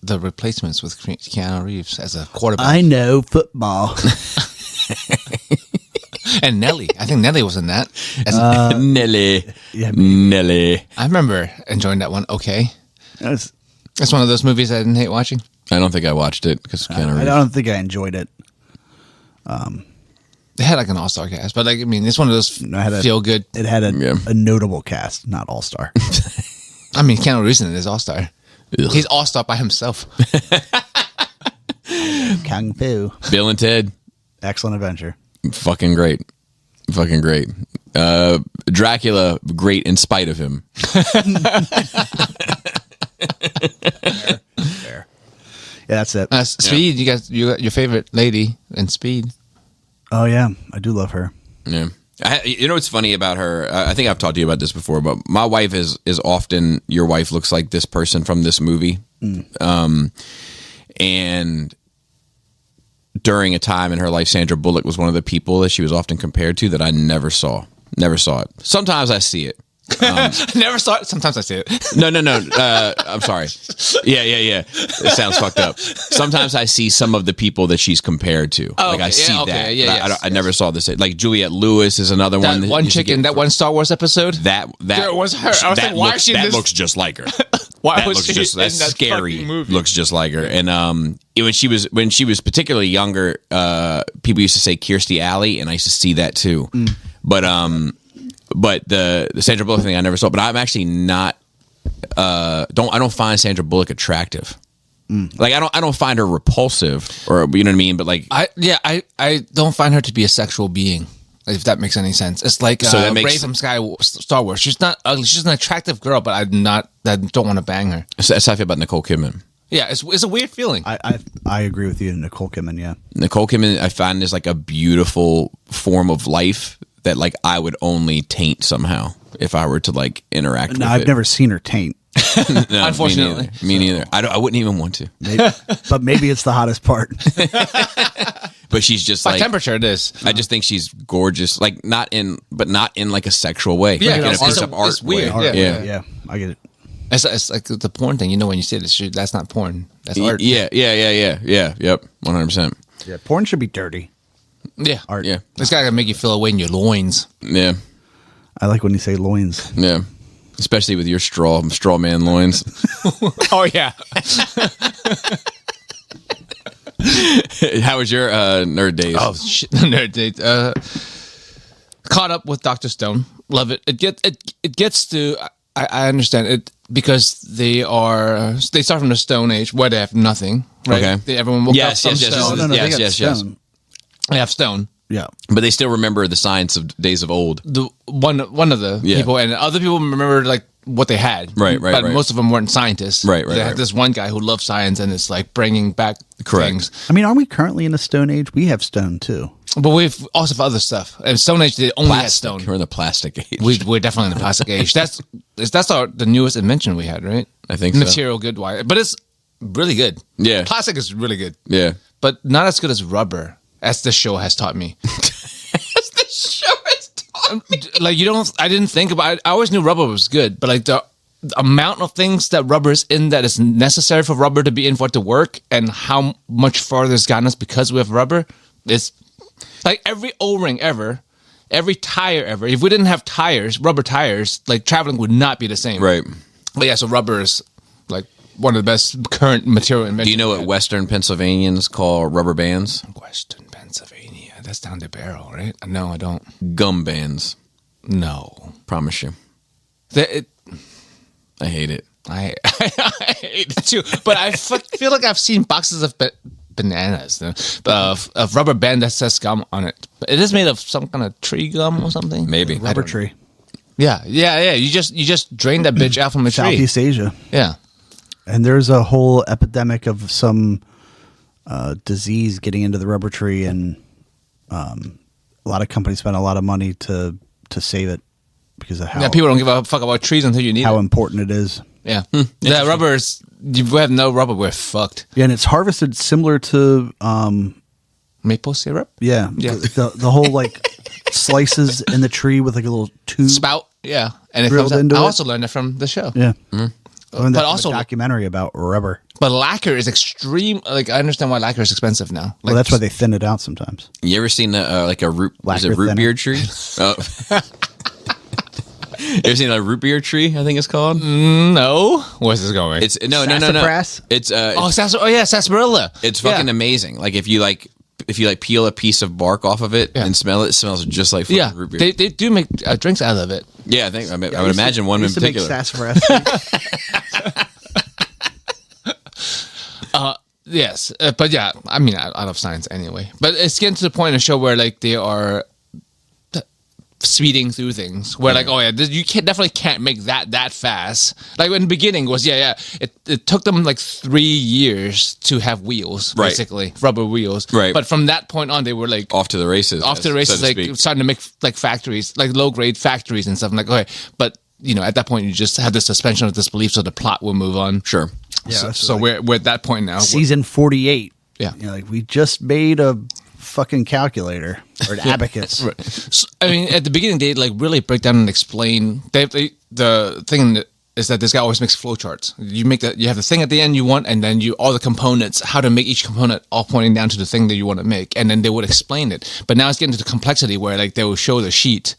The Replacements with Keanu Reeves as a quarterback? I know football. And Nelly. I think Nelly was in that. Nelly. Yeah, Nelly. I remember enjoying that one. Okay. That's- It's one of those movies I didn't hate watching. I don't think I watched it because Keanu I Reeves. don't think I enjoyed it. They had like an all-star cast, but like, I mean, it's one of those feel good. It had Yeah. a notable cast, not all star. I mean, Keanu Reeves in it is all-star. Ugh. He's all-star by himself. Kung Fu, Bill and Ted. Excellent Adventure. Fucking great. Dracula, great in spite of him. Fair. Yeah, that's it. Speed, you got your favorite lady in Speed. Oh yeah, I do love her. Yeah. You know what's funny about her? I think I've talked to you about this before, but my wife is often, your wife looks like this person from this movie. And during a time in her life, Sandra Bullock was one of the people that she was often compared to that I never saw. Never saw it. Sometimes I see it. Never saw it. Sometimes I see it. No. I'm sorry. Yeah. It sounds fucked up. Sometimes I see some of the people that she's compared to. Oh, like I okay. see Yeah, okay. that. Yeah, but I never saw this. Like Juliette Lewis is another one. That one used to chicken, get- that one Star Wars episode. That There was her. I was that like, why looks, is she in that this? looks just like her. Why That was looks she just in that's that scary. fucking movie? Looks just like her. And when she was particularly younger, people used to say Kirstie Alley, and I used to see that too. But the Sandra Bullock thing I never saw. But I'm actually not. I don't find Sandra Bullock attractive. Like I don't find her repulsive, or you know what I mean. But like I don't find her to be a sexual being, if that makes any sense. It's like So that makes- Rey from Star Wars. She's not ugly. She's an attractive girl, but I don't want to bang her. that's how I feel about Nicole Kidman. Yeah, it's a weird feeling. I agree with you, Nicole Kidman. Yeah, Nicole Kidman, I find is like a beautiful form of life that like I would only taint somehow if I were to like interact with I've it. never seen her taint, No, Unfortunately. me neither. I wouldn't even want to. but maybe it's the hottest part. But she's just By like temperature, it is. I just think she's gorgeous, like not in like a sexual way. Yeah, like in a it's piece a- of art it's weird. way. Yeah. Yeah, I get it. It's like the porn thing. You know, when you say this, that's not porn. That's art. Yeah. Yep. 100%. Yeah, porn should be dirty. Yeah. Art. Yeah. It's gotta make you feel away in your loins. Yeah. I like when you say loins. Yeah. Especially with your straw man loins. Oh yeah. How was your nerd days? Oh shit, nerd date. Caught up with Dr. Stone. Love it. It gets to. I understand it because they start from the Stone Age where they have nothing. Right? Okay. Everyone woke Yes, up from yes, stone. No, they Yes, got yes, yes. stone. They have stone. Yeah, But they still remember the science of days of old. The one of the Yeah. people, and other people remember like what they had. Right, But right. most of them weren't scientists. Right. They had this one guy who loved science and it's like bringing back Correct. things. I mean, are we currently in a stone age? We have stone too. But we've also have other stuff. And Stone Age, they only had Plastic. stone. We're in the plastic age. We're definitely in the plastic age. That's the newest invention we had, right? I think so. Material good wire, but it's really good. Yeah. Plastic is really good, Yeah. but not as good as rubber, as this show has taught me. Like I didn't think about it. I always knew rubber was good, but like the amount of things that rubber is in that is necessary for rubber to be in for it to work, and how much farther it's gotten us because we have rubber, is like every O-ring ever, every tire ever. If we didn't have tires, rubber tires, like traveling would not be the same. Right. But yeah, so rubber is like one of the best current material inventions. Do you know what Western Pennsylvanians call rubber bands? Western Pennsylvania? That's down the barrel, right? No, I don't. Gum bands. No. Promise you. I I hate it. I hate it too. But I feel like I've seen boxes of bananas. A rubber band that says gum on it. But it is made of some kind of tree gum or something. Maybe. I Rubber don't know. tree. Yeah. You just drain that bitch out from a tree. Southeast Asia. Yeah. And there's a whole epidemic of some disease getting into the rubber tree, and a lot of companies spend a lot of money to save it because of how Yeah, people don't give a fuck about trees until you need how it. important it is. Yeah. The rubber is, you have no rubber, we're fucked. Yeah, and it's harvested similar to Maple syrup? yeah. The whole like slices in the tree with like a little tube Spout? Yeah. And it Drilled comes out. into I it. also learned that from the show. Yeah. I learned that But from also- a documentary about rubber. But lacquer is extreme. Like, I understand why lacquer is expensive now. Like, Well, that's why they thin it out sometimes. You ever seen like a root? Is it Lacquer root thinner. beer tree? Oh. You ever seen a root beer tree? I think it's called. No. Where's this going? It's no. Sassafras? It's sarsaparilla. it's fucking Yeah. amazing. Like if you peel a piece of bark off of it Yeah. and smell it, it smells just like fucking Yeah, root beer. they do make drinks out of it. Yeah, I think I would imagine one in used to make particular. sassafras. Yes, but yeah, I mean, I love science anyway. But it's getting to the point in the show where like they are speeding through things. Where like, oh yeah, you definitely can't make that fast. Like in the beginning was it took them like 3 years to have wheels, Right. basically rubber wheels. Right. But from that point on, they were like Off to the races. off to the races, so to like speak. starting to make like factories, like low grade factories and stuff. I'm like, okay, but you know, at that point, you just have the suspension of disbelief, so the plot will move on. Sure. Yeah, So, that's so like we're at that point now. season 48. Yeah. You know, like we just made a fucking calculator or an abacus. Right. So, I mean, at the beginning, they like really break down and explain. The thing is that this guy always makes flowcharts. You make that. You have the thing at the end you want, and then all the components, how to make each component, all pointing down to the thing that you want to make, and then they would explain it. But now it's getting to the complexity where like they will show the sheet,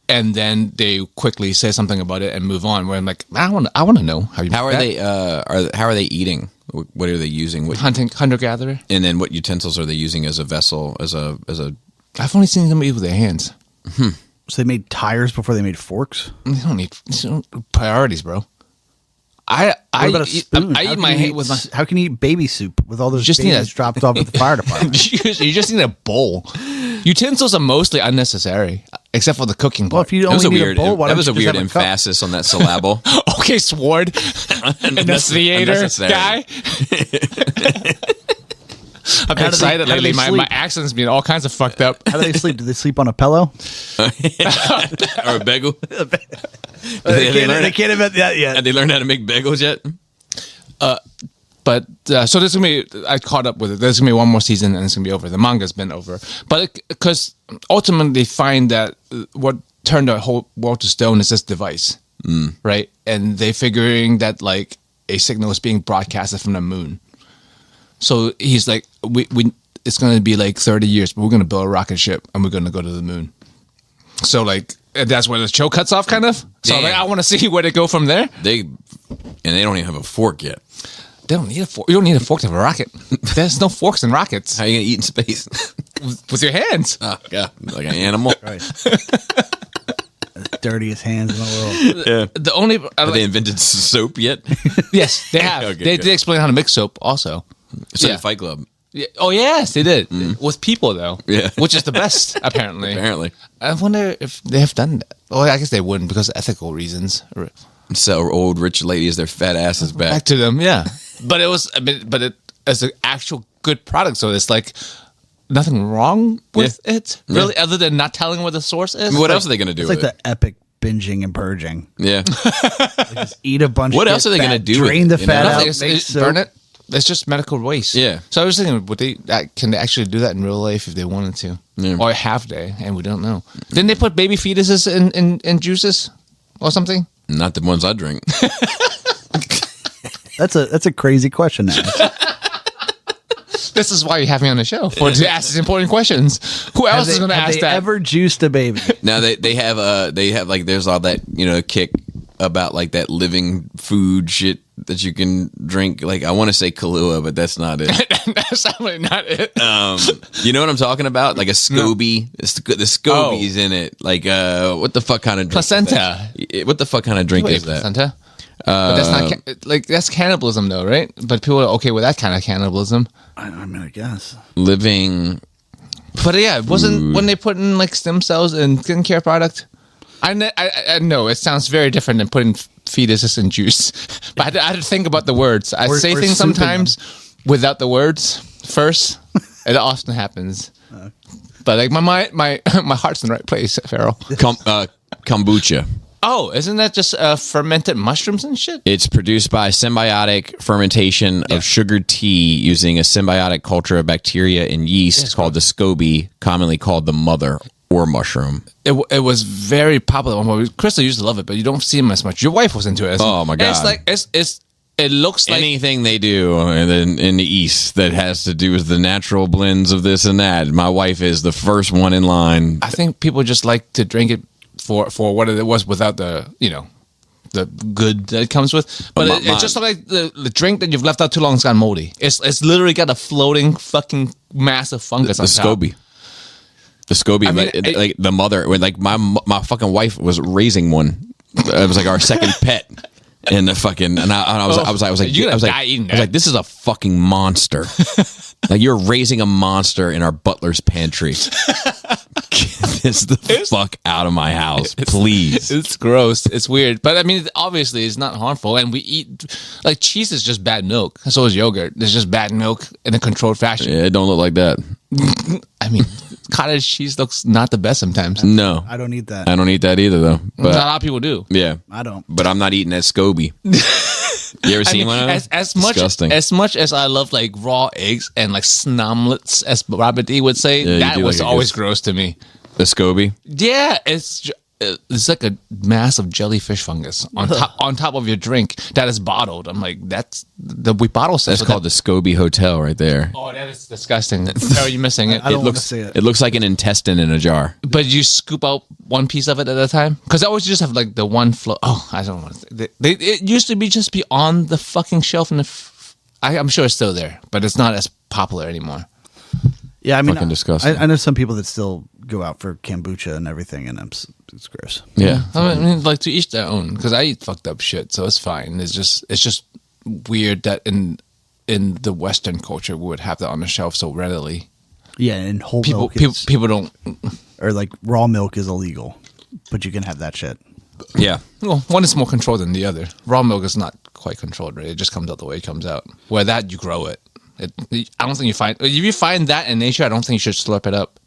and then they quickly say something about it and move on. Where I'm like, I want to know how you. How are make that. they? How are they eating? What are they using? What, hunter gatherer? and then what utensils are they using as a vessel? As a I've only seen them eat with their hands. So they made tires before they made forks. They don't need priorities, bro. I What about a eat, spoon? I How eat can my you hand eat with my. How can you eat baby soup with all those Just need babies a- dropped off at the fire department? You just need a bowl. Utensils are mostly unnecessary, except for the cooking Well, part. if you that was only a need weird. a bowl, why That don't was a you just weird have a cup? emphasis on that syllable. Okay, Sword, and the theater Unnecessary. guy. I've been How do they- excited how do lately. they My sleep? accent's been all kinds of fucked up. How do they sleep? Do they sleep on a pillow? Or a bagel. They can't invent that yet. Have they learned how to make bagels yet? But so there's gonna be. I caught up with it. There's gonna be one more season, and it's gonna be over. The manga's been over, but because ultimately they find that what turned the whole world to stone is this device, right? And they figuring that like a signal is being broadcasted from the moon. So he's like, we it's gonna be like 30 years, but we're gonna build a rocket ship and we're gonna go to the moon. So like that's where the show cuts off, kind of. So Damn. like I want to see where they go from there. They don't even have a fork yet. They don't need a fork. You don't need a fork to have a rocket. There's no forks in rockets. How are you gonna eat in space? With your hands. Oh god, like an animal. Right. Dirtiest hands in the world. Yeah. The only Have they invented soap yet? yes, they have. Okay, they good. did explain how to make soap also. So Yeah. did Fight Club. Yeah. Oh yes, they did with people though. Yeah. which is the best apparently. Apparently, I wonder if they have done that. Well, I guess they wouldn't because of ethical reasons. so old rich ladies, their fat asses Back back. to them, yeah. But it was, I mean, but it as an actual good product, so it's like nothing wrong with it really, other than not telling what the source is. What else are they gonna do It's with like it? the epic binging and purging. Yeah, Just eat a bunch. What of else are they fat, gonna do with Drain it, the you know? fat Nothing, out. It's, Make it's soap. burn it. It's just medical waste. Yeah. So I was thinking, can they actually do that in real life if they wanted to, Yeah. or have they? And we don't know. Didn't they put baby fetuses in juices or something? not the ones I drink. That's a crazy question to ask. This is why you have me on the show to ask these important questions. Who else is going to have ask they that? ever juiced a baby? Now they have like there's all that kick about like that living food shit that you can drink. Like I want to say Kahlua, but that's not it. That's definitely not it. You know what I'm talking about? Like a SCOBY. The SCOBY's in it. Like what the fuck kind of drink? is Placenta. that? What the fuck kind of drink Wait, is that? placenta? But that's not that's cannibalism, though, right? But people are okay with that kind of cannibalism. I mean, I guess. Living. But yeah, it wasn't when they put in like stem cells in skincare product. I know it sounds very different than putting fetuses in juice, but I had to think about the words. I say or things souping sometimes without the words first. It often happens. But like my heart's in the right place, Farrell. Kombucha. Oh, isn't that just fermented mushrooms and shit? It's produced by symbiotic fermentation of sugared tea using a symbiotic culture of bacteria and yeast called the SCOBY, commonly called the mother or mushroom. It was very popular. Crystal used to love it, but you don't see him as much. Your wife was into it. Oh my God. It's like it looks like Anything they do in the East that has to do with the natural blends of this and that. My wife is the first one in line. I think people just like to drink it for what it was without the the good that it comes with. But it's just like the drink that you've left out too long has gone moldy. It's literally got a floating fucking massive fungus on top. The SCOBY, I mean, like the mother, when like my fucking wife was raising one. It was like our second pet. And the fucking I was like, this is a fucking monster. Like you're raising a monster in our butler's pantry. Get this the fuck out of my house, please. It's gross. It's weird, but I mean, obviously, it's not harmful. And we eat like cheese is just bad milk. So is yogurt. It's just bad milk in a controlled fashion. Yeah, it don't look like that. I mean, cottage cheese looks not the best sometimes. No, I don't eat that. I don't eat that either, though. But a lot of people do. yeah, I don't. But I'm not eating that SCOBY. You ever seen one of those? Disgusting. As much as I love like raw eggs and like snomlets, as Robert D would say, Yeah, that was like always gross to me. The SCOBY. Yeah, it's like a massive jellyfish fungus on top of your drink that is bottled. I'm like, we bottle stuff. That's called the SCOBY Hotel right there. Oh, that is disgusting. Oh, you're missing it. I don't want to see it. It looks like an intestine in a jar. But you scoop out one piece of it at a time? Because I always just have like the one flow. Oh, I don't want to. It used to be just on the fucking shelf in I'm sure it's still there, but it's not as popular anymore. Yeah, I mean, Fucking disgusting. I know some people that still go out for kombucha and everything, and it's gross. Yeah. I mean, like to each their own. Because I eat fucked up shit, so it's fine. It's just weird that in the Western culture we would have that on the shelf so readily. Yeah, and whole People milk people don't. or like raw milk is illegal, but you can have that shit. Yeah. Well, one is more controlled than the other. Raw milk is not quite controlled, right? It just comes out the way it comes out. Where that you grow it. I don't think you find. If you find that in nature, I don't think you should slurp it up.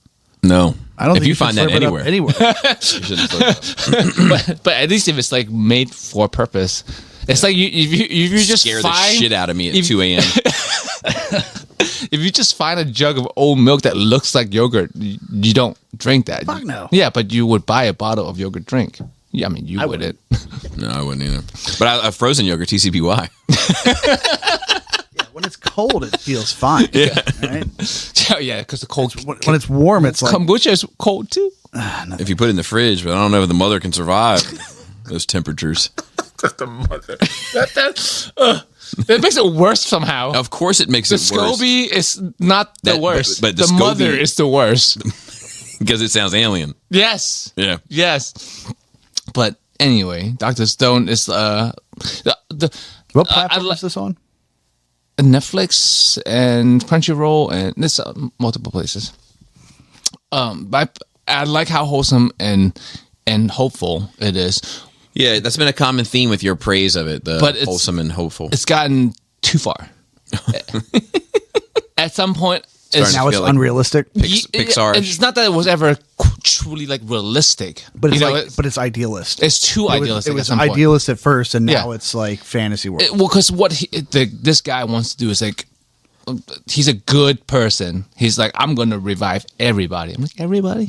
No. I don't If think you should find that slurp it up anywhere. anywhere. You shouldn't slurp it up. but at least if it's like made for a purpose, it's like if you just Scare find, the shit out of me at 2 a.m. If you just find a jug of old milk that looks like yogurt, you don't drink that. Fuck no. Yeah, but you would buy a bottle of yogurt drink. Yeah, I mean you wouldn't. No, I wouldn't either. But a frozen yogurt, TCPY. Yeah, when it's cold, it feels fine. Yeah, right? Yeah, because the cold. When it's warm, it's like Kombucha is cold too. If you put it in the fridge, but I don't know if the mother can survive those temperatures. The mother. That makes it worse somehow. Of course, it makes The it worse SCOBY is not the That- worst. but the the mother SCOBY is the worst. because it sounds alien. Yes. Yeah. Yes. But anyway, Dr. Stone is the what platform is this on? Netflix and Crunchyroll and this multiple places. But I like how wholesome and hopeful it is. Yeah, that's been a common theme with your praise of it. But it's- wholesome and hopeful. It's gotten too far. At some point, Starting Now I it's feel like unrealistic, Pixar. It's not that it was ever truly like realistic, but it's You know, like, but it's idealist. it's too idealistic. It was at some point. idealist at first, and now Yeah. it's like fantasy world. Well, because what this guy wants to do is like, he's a good person. He's like, I'm going to revive everybody. I'm like, everybody.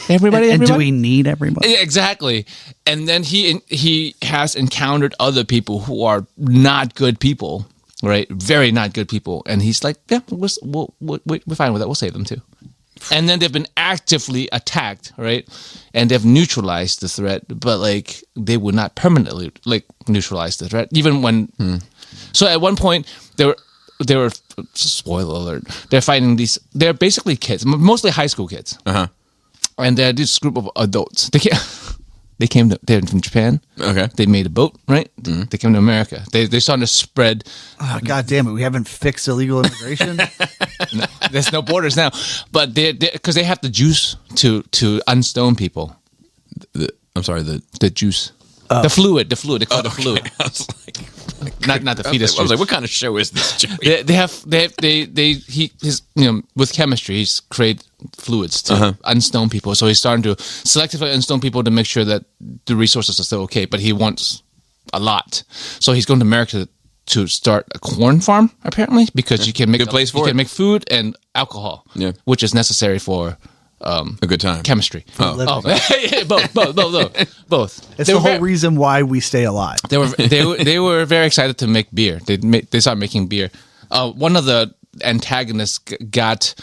and do we need everybody? Yeah, exactly. And then he has encountered other people who are not good people, right? Very not good people. And he's like, yeah, we're fine with that. We'll save them too. And then they've been actively attacked, right? And they've neutralized the threat, but like they would not permanently like neutralize the threat, even when. So at one point they were spoiler alert. They're fighting these. They're basically kids, mostly high school kids. Uh-huh. And they're this group of adults. They can't. They're from Japan. Okay. They made a boat, right? They came to America. They're starting to spread. Oh, God damn it. We haven't fixed illegal immigration. No, there's no borders now, but because they have the juice to unstone people. I'm sorry. The juice, the fluid. They call it the fluid. I was like, Not the fetus. I was juice. like, what kind of show is this, Joey? He's with chemistry, he's created fluids to unstone people. So he's starting to selectively unstone people to make sure that the resources are still okay. But he wants a lot, so he's going to America to start a corn farm apparently because you can make Good place for you it. can make food and alcohol, which is necessary for A good time. chemistry. Oh. Yeah, both. It's the whole reason why we stay alive. They were very excited to make beer. They started making beer. One of the antagonists got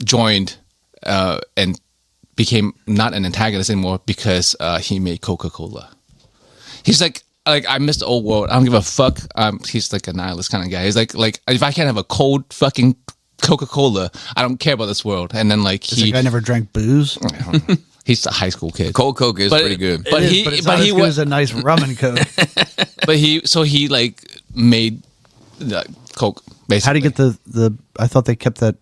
joined and became not an antagonist anymore because he made Coca-Cola. He's like I miss the old world. I don't give a fuck. He's like a nihilist kind of guy. He's like if I can't have a cold fucking Coca-Cola, I don't care about this world. And then This guy never drank booze. he's a high school kid. Cold Coke is pretty good. But it's not as good as a nice rum and coke. But he like made the Coke basically. How do you get the? I thought they kept that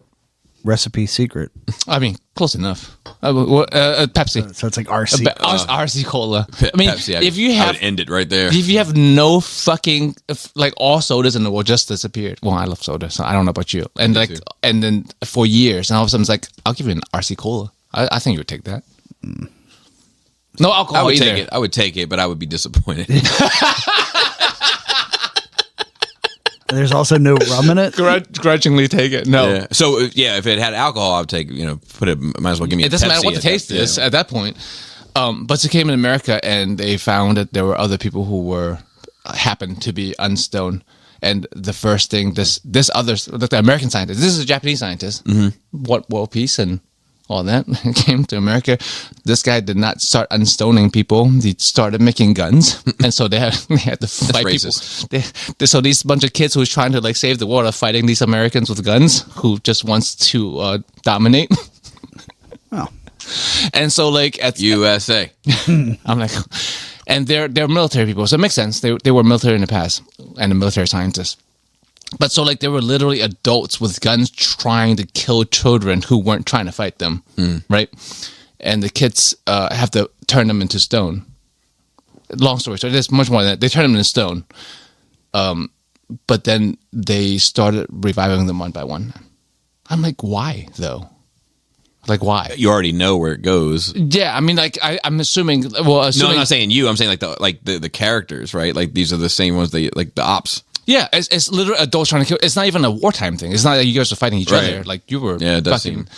recipe secret. I mean, close enough. Pepsi. So it's like RC. RC Cola. I mean, Pepsi, if you I have would end it right there. if you have no fucking like all sodas in the world just disappeared. Well, I love soda, so I don't know about you. And like, too. and then for years, and all of a sudden it's like, I'll give you an RC Cola. I think you would take that. No alcohol I would either. take it. I would take it, but I would be disappointed. There's also no rum in it. Grudgingly take it. No. Yeah. So if it had alcohol, I would take. Put it. Might as well give me. It doesn't matter what the Pepsi taste is at that point. But it came in America, and they found that there were other people who happened to be unstoned. And the first thing, the American scientist, this is a Japanese scientist, what world peace and all that, came to America. This guy did not start unstoning people. He started making guns, and so they had to fight racist. people. So these bunch of kids who was trying to like save the world are fighting these Americans with guns who just wants to dominate. Oh. And so like at USA. I'm like, and they're military people, so it makes sense. They were military in the past and a military scientist. But so like they were literally adults with guns trying to kill children who weren't trying to fight them, right? And the kids have to turn them into stone. Long story short, there's much more than that. They turn them into stone, but then they started reviving them one by one. I'm like, why though? Like why? You already know where it goes. Yeah, I mean, like I'm assuming. Well, No, I'm not saying you. I'm saying like the characters, right? Like these are the same ones. Like the ops. Yeah, it's literally adults trying to kill. It's not even a wartime thing. It's not like you guys are fighting each Right. other. Like you were Yeah, it does fucking.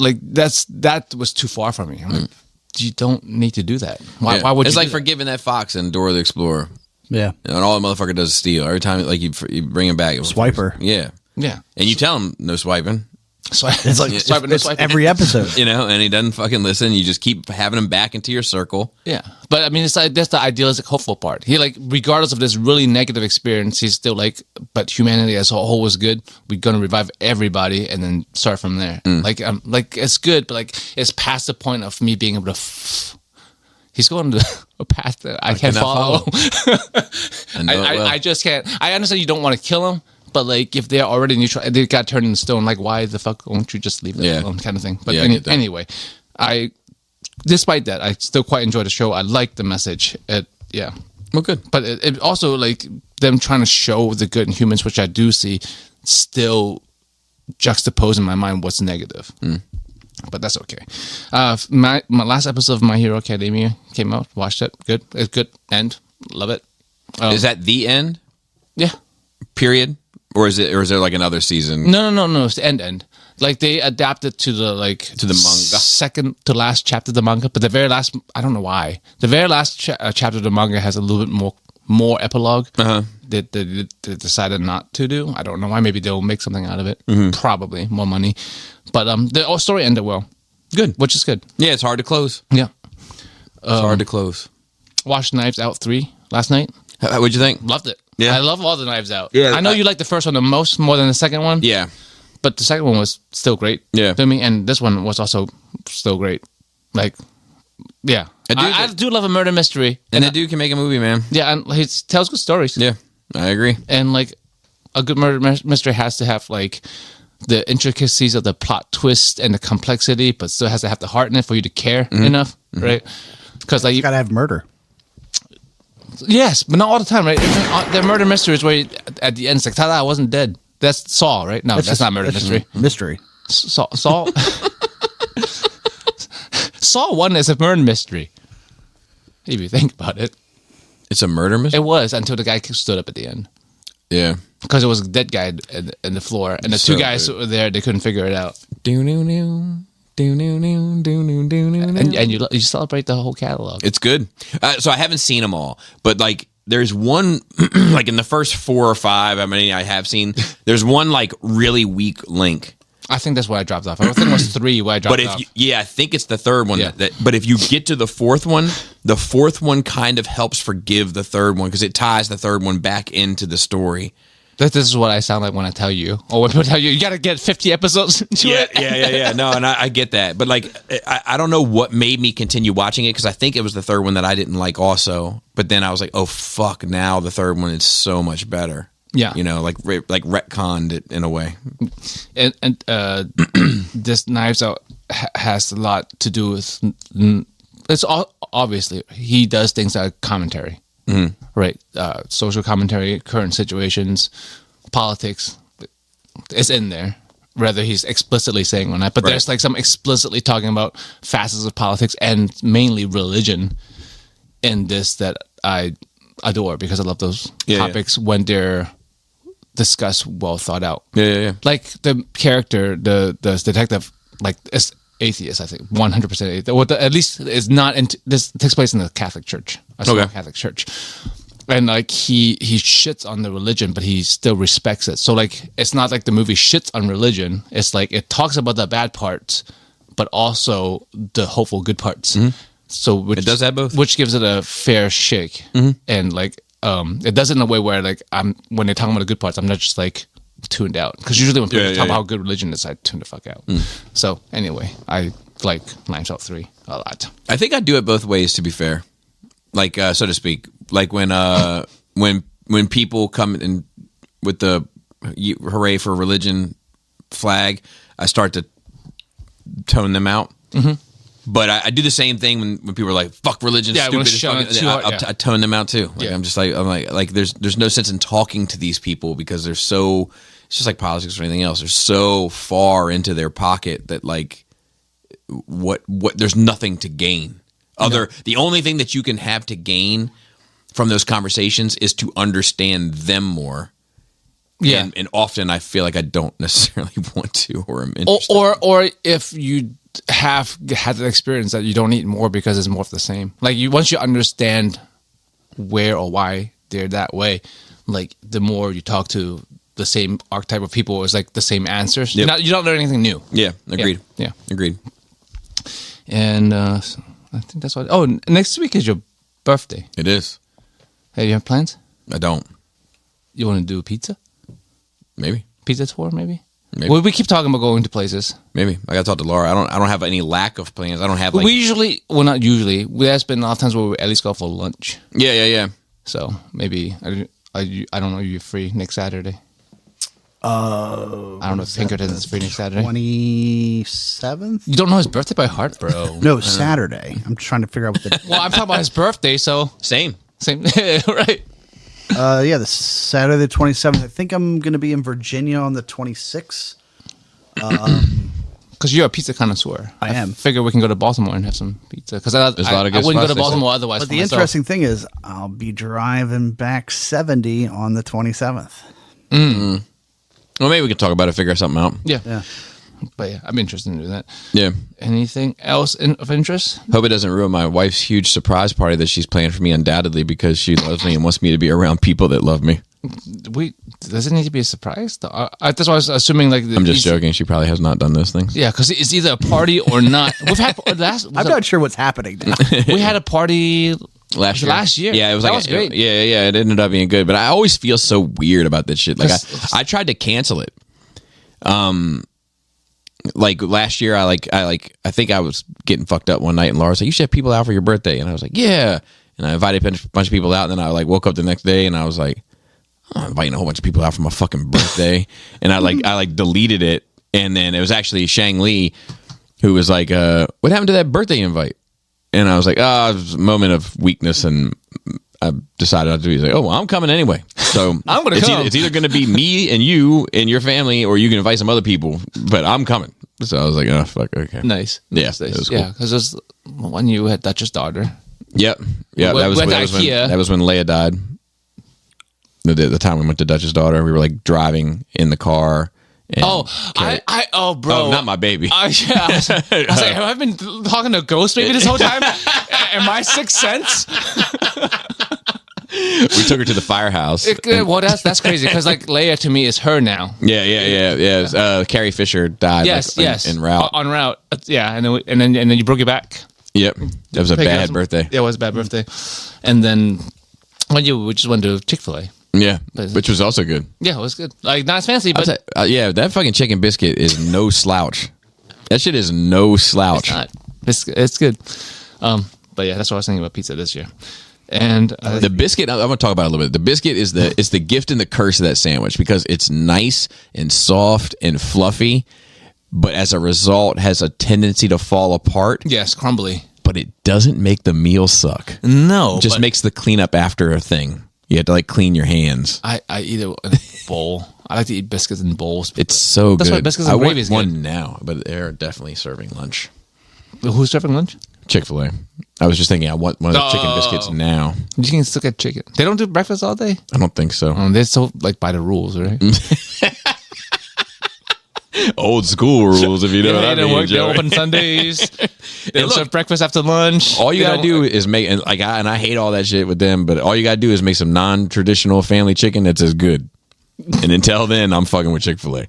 Like that was too far for me. I'm like, you don't need to do that. Why? Yeah. Why would it's you? like do that? forgiving that fox in Dora the Explorer? Yeah. And all the motherfucker does is steal. Every time like you bring him back, Swiper. Yeah, Yeah. and you tell him no swiping. It's like Swiping, it's swiping. every episode. And he doesn't fucking listen. You just keep having him back into your circle. Yeah, but I mean, it's like that's the idealistic, hopeful part. He like, regardless of this really negative experience, he's still like, but humanity as a whole was good. We're gonna revive everybody and then start from there. Like it's good, but like it's past the point of me being able to. He's going to a path that I can't cannot follow. I just can't. I understand you don't want to kill him. But like, if they're already neutral, they got turned into stone. Like, why the fuck won't you just leave them alone, kind of thing? But Yeah, I get that. anyway, despite that, I still quite enjoy the show. I like the message. Yeah, Well, good. but it also like them trying to show the good in humans, which I do see, still juxtapose in my mind what's negative. But that's okay. My last episode of My Hero Academia came out. Watched it. Good. It's good. End. Love it. Is that the end? Yeah. Period. Or is there like another season? No. It's the end. Like they adapted to the the manga. second to last chapter of the manga, but the very last, I don't know why. The very last chapter of the manga has a little bit more epilogue. They decided not to do. I don't know why. Maybe they'll make something out of it. Probably more money, but the story ended well. Good. Which is good. Yeah, it's hard to close. Yeah. It's hard to close. Watched Knives Out 3 last night. What'd you think? Loved it. Yeah. I love all the Knives Out. Yeah, I know you like the first one the most, more than the second one. Yeah. But the second one was still great. Yeah. To me, and this one was also still great. Like Yeah, I do love a murder mystery, And that dude can make a movie, man. yeah, and he tells good stories. Yeah, I agree. And like a good murder mystery has to have like the intricacies of the plot twist and the complexity, but still has to have the heart in it for you to care enough, right? Because like You gotta have murder. yes, but not all the time, right? There are murder mysteries where at the end it's like, ta-da, I wasn't dead. That's Saw, right? No, that's just- not murder mystery. Mystery. Saw. Saw 1 is a murder mystery. If you think about it, It's a murder mystery. it was until the guy stood up at the end. Yeah. Because it was a dead guy in the floor, and the So two guys who were there, they couldn't figure it out. And you celebrate the whole catalog. It's good. So I haven't seen them all, but like there's one, like in the first 4 or 5, how many I have seen, there's one like really weak link. I think that's where I dropped off. I think it was 3 where I dropped But off. I think it's the third one. Yeah. But if you get to the fourth one, the fourth one kind of helps forgive the third one because it ties the third one back into the story. This is what I sound like when I tell you, or when people tell you, you got to get 50 episodes into it. Yeah. No, and I get that. But like, I don't know what made me continue watching it because I think it was the third one that I didn't like also. But then I was like, oh, fuck, now the third one is so much better. Yeah. You know, like retconned it in a way. And this Knives Out has a lot to do with. It's all, obviously he does things that are commentary, right? Social commentary, current situations, politics. It's in there, whether he's explicitly saying or not. But there's like some explicitly talking about facets of politics and mainly religion in this that I adore because I love those topics when they're discussed, well thought out. Yeah. Like the character, the detective, like is atheist. I think 100% atheist. Or at least is not. This takes place in the Catholic Church, a small Catholic church, and like he shits on the religion, but he still respects it. So like it's not like the movie shits on religion. It's like it talks about the bad parts, but also the hopeful good parts. So it does have both, which gives it a fair shake, and like. It does it in a way where like when they're talking about the good parts, I'm not just like tuned out because usually when people talk about how good religion is, I tune the fuck out. So anyway, I like Knives Out 3 a lot. I think I do it both ways, to be fair, like so to speak. Like when people come in with the hooray for religion flag, I start to tone them out. But I do the same thing when people are like, "Fuck religion, stupid." I tone them out too. Like, I'm just like, there's no sense in talking to these people because they're so. It's just like politics or anything else. They're so far into their pocket that like, what there's nothing to gain. The only thing that you can have to gain from those conversations is to understand them more. Yeah, and often I feel like I don't necessarily want to, or I'm interested. Or if you have had the experience that you don't need more because it's more of the same. Like once you understand where or why they're that way, like the more you talk to the same archetype of people, it's like the same answers. You don't learn anything new. Yeah, agreed. Yeah. Agreed. And I think that's what. Oh, next week is your birthday. It is. Hey, you have plans? I don't. You want to do pizza? Maybe. Pizza tour, maybe? Maybe. Well, we keep talking about going to places. Maybe. I got to talk to Laura. I don't have any lack of plans. I don't have like. We usually, well, not usually. There's been a lot of times where we at least go for lunch. Yeah. So maybe I don't know. You're free next Saturday. I don't know if Pinkerton is free next Saturday. 27th? You don't know his birthday by heart, bro. No, Saturday. I'm trying to figure out what the. Well, I'm talking about his birthday, so Same. right. Yeah, the Saturday the 27th. I think I'm going to be in Virginia on the 26th. Because you're a pizza connoisseur. I am. Figure we can go to Baltimore and have some pizza. Because There's a lot of good I wouldn't go spots to there. Baltimore otherwise. But for the myself. interesting thing is, I'll be driving back 70 on the 27th. Well, maybe we could talk about it, figure something out. Yeah. But yeah, I'm interested in doing that. Yeah. Anything else of interest? Hope it doesn't ruin my wife's huge surprise party that she's planning for me, undoubtedly, because she loves me and wants me to be around people that love me. Does it need to be a surprise? That's why I was assuming. Like, I'm just joking. She probably has not done those things. Yeah, because it's either a party or not. We've had I'm not sure what's happening now. we had a party Last year. Yeah, it was that like was great. Yeah. It ended up being good, but I always feel so weird about that shit. Like I tried to cancel it. like last year, I think I was getting fucked up one night, and Laura said, "You should have people out for your birthday," and I was like, "Yeah," and I invited a bunch of people out, and then I like woke up the next day, and I was like, "I'm inviting a whole bunch of people out for my fucking birthday," and I deleted it, and then it was actually Shang Li who was like, "What happened to that birthday invite?" And I was like, it was a moment of weakness, and I decided not to do it. He's like, "Oh, well, I'm coming anyway." So I'm gonna come. It's either going to be me and you and your family, or you can invite some other people, but I'm coming. So I was like, "Oh, fuck, okay." Nice. Yeah, Nice. it was cool. Yeah, because it was when you had Dutch's daughter. Yep. Yeah, We that was went to when, IKEA. that was when Leia died. The time we went to Dutch's daughter, we were like driving in the car. And Bro. Oh, not my baby. I was like, have I been talking to Ghost Baby this whole time? Am I Sixth Sense? We took her to the firehouse. Well, that's crazy because like Leia to me is her now. Yeah. Carrie Fisher died. Yes. En route. En route. Yeah, and then you broke your back. Yep. That was a bad birthday. Yeah, it was a bad birthday. And then we just went to Chick-fil-A. Yeah, which was also good. Yeah, it was good. Like not as fancy, but yeah, that fucking chicken biscuit is no slouch. That shit is no slouch. it's not. It's good. But yeah, that's what I was thinking about pizza this year. And the biscuit, I'm going to talk about it a little bit. The biscuit is the gift and the curse of that sandwich because it's nice and soft and fluffy, but as a result has a tendency to fall apart. yes, crumbly. But it doesn't make the meal suck. No, It just makes the cleanup after a thing. You have to like clean your hands. I eat it in a bowl. I like to eat biscuits in bowls. It's so That's good. why biscuits and I gravy is want good. one now, but they're definitely serving lunch. Who's serving lunch? Chick-fil-A. I was just thinking I want one of the chicken biscuits now. You can still get chicken. They don't do breakfast all day. I don't think so. They're so like by the rules, right? Old school rules, if you know what I they mean. don't work. They Joey. open Sundays. They don't look, serve breakfast after lunch. All you They gotta don't- do is make, and I hate all that shit with them, but all you gotta do is make some non-traditional family chicken that's as good. And until then, I'm fucking with Chick-fil-A.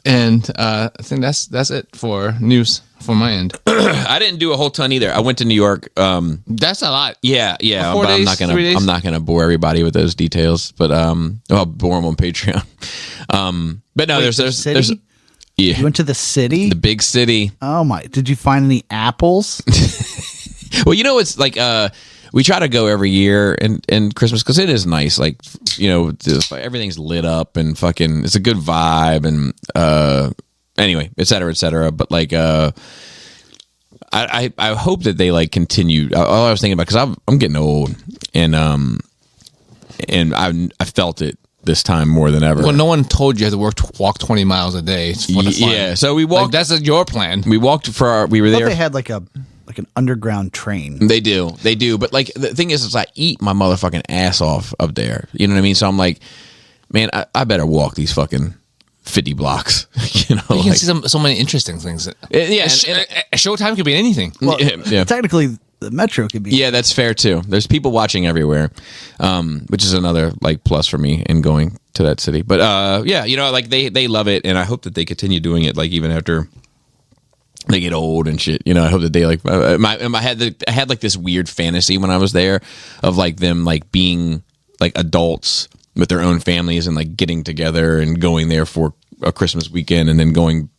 And I think that's it for news from my end. I didn't do a whole ton either. I went to New York. That's a lot. Yeah. 4 But days, I'm 3 days? not gonna bore everybody with those details. But I'll bore them on Patreon. But no, Wait, there's city? yeah, You went to the city? the big city. Oh my! Did you find any apples? Well, it's like we try to go every year and Christmas because it is nice. Like everything's lit up and fucking it's a good vibe and anyway, et cetera, et cetera. But like I hope that they like continue. All I was thinking about because I'm getting old and I felt it this time more than ever. Well, no one told you had to walk 20 miles a day for the fun. Yeah, so we walked. Like, that's your plan. We walked we were I thought there. they had like an underground train. They do. But like the thing is I eat my motherfucking ass off up there. You know what I mean? So I'm like, man, I better walk these fucking 50 blocks. You can see so many interesting things. Yeah, A showtime could be anything. Well, yeah. technically, the metro could be. Yeah, that's fair too. There's people watching everywhere, which is another like plus for me in going to that city. But yeah, like they love it, and I hope that they continue doing it. Like even after they get old and shit. I hope that they like. I had like this weird fantasy when I was there of like them like being like adults with their own families and like getting together and going there for a Christmas weekend and then going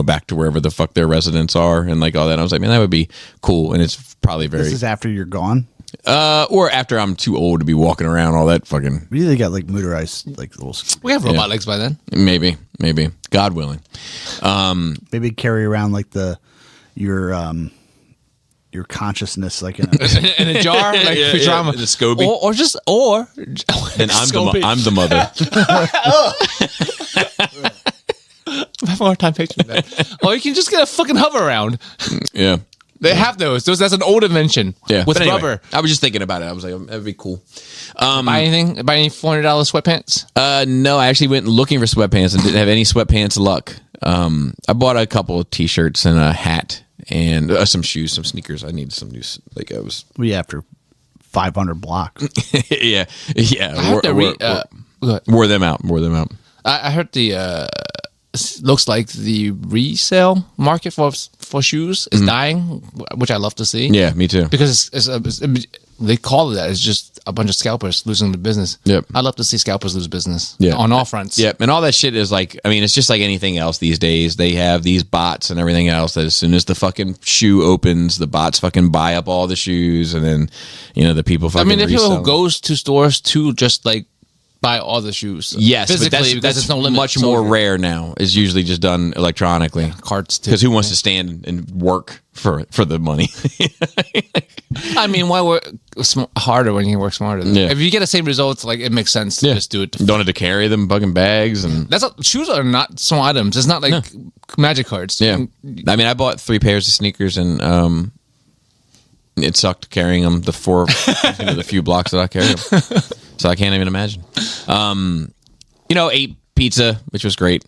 back to wherever the fuck their residents are and like all that. I was like, man, that would be cool, and it's probably very. This is after you're gone. Or after I'm too old to be walking around all that fucking. We either got like motorized like little. We have robot legs by then. Maybe, God willing. Maybe carry around like your consciousness like in a, In a jar, like Futurama. the SCOBY. Or And I'm the mother. I'm having a hard time picturing that. Or you can just get a fucking hover around. Yeah. They have those. That's an old invention. Yeah. With But anyway, rubber. I was just thinking about it. I was like, that'd be cool. Buy anything? Buy any $400 sweatpants? No, I actually went looking for sweatpants and didn't have any sweatpants luck. I bought a couple of t-shirts and a hat and some shoes, some sneakers. I needed some new, like I was. we after 500 blocks. Yeah. I have to read. Go ahead. Wore them out. I heard the looks like the resale market for for shoes is dying, which I love to see. Yeah, me too. Because they call it that. It's just a bunch of scalpers losing the business. Yep. I love to see scalpers lose business. Yeah. On all fronts. Yep, and all that shit is like, I mean, it's just like anything else these days. They have these bots and everything else that as soon as the fucking shoe opens, the bots fucking buy up all the shoes, and then, you know, the people fucking I mean, there are people resell who them. goes to stores to just like buy all the shoes. Yes, but physically, because that's there's no limit. much So- more rare now. It's usually just done electronically. Carts too. Because who wants to stand and work for the money? I mean, why work harder when you work smarter? Yeah. If you get the same results, like it makes sense to Yeah. just do it. Don't have to carry them fucking bags and Shoes are not small items. It's not like magic cards. yeah. I mean, I bought 3 pairs of sneakers and it sucked carrying them the few blocks that I carried them. So I can't even imagine. You know, ate pizza, which was great.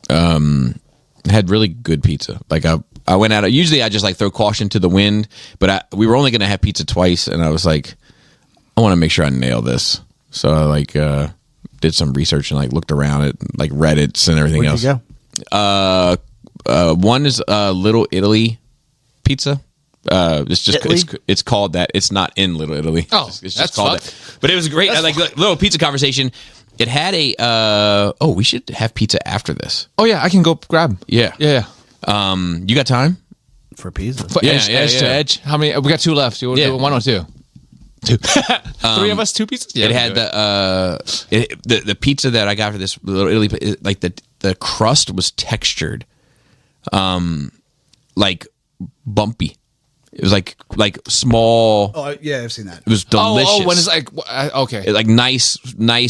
Had really good pizza. Like I went out. Usually I just like throw caution to the wind, but we were only going to have pizza twice, and I was like, I want to make sure I nail this. So I like did some research and like looked around at like Reddits and everything Where'd else. you go? One is Little Italy pizza. It's just Italy? it's called that. It's not in Little Italy. Oh, it's just that's called fucked. that. But it was great. Like little pizza conversation. It had a we should have pizza after this. Oh yeah, I can go grab. Yeah. Yeah. You got time? For pizza. For Yeah, edge, yeah, edge to yeah. edge. How many? We got 2 left. You want to Yeah. do 1 or 2? 2. 3 of us, 2 pizzas. Yeah, It we had can do the pizza that I got for this Little Italy. Like the crust was textured, like bumpy. It was like small. Oh, yeah, I've seen that. It was delicious. Oh, when it's like okay. Like nice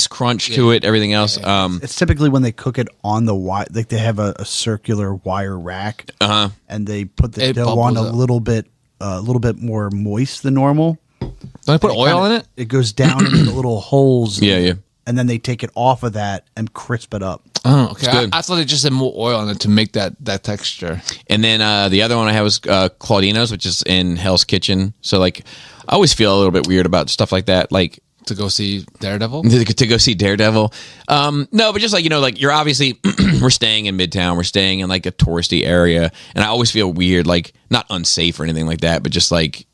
crunch to it. Everything else. It's typically when they cook it on the wire, like they have a circular wire rack, and they put the It dough on bubbles up. a little bit more moist than normal. Don't I put oil in it? It goes down into the little holes. Yeah, yeah. And then they take it off of that and crisp it up. Oh, okay. good. I thought they just had more oil in it to make that texture. And then the other one I had was Claudino's, which is in Hell's Kitchen. So like, I always feel a little bit weird about stuff like that. Like To go see Daredevil? to go see Daredevil. No, but just like, you know, like you're obviously we're staying in Midtown, we're staying in like a touristy area, and I always feel weird, like not unsafe or anything like that, but just like,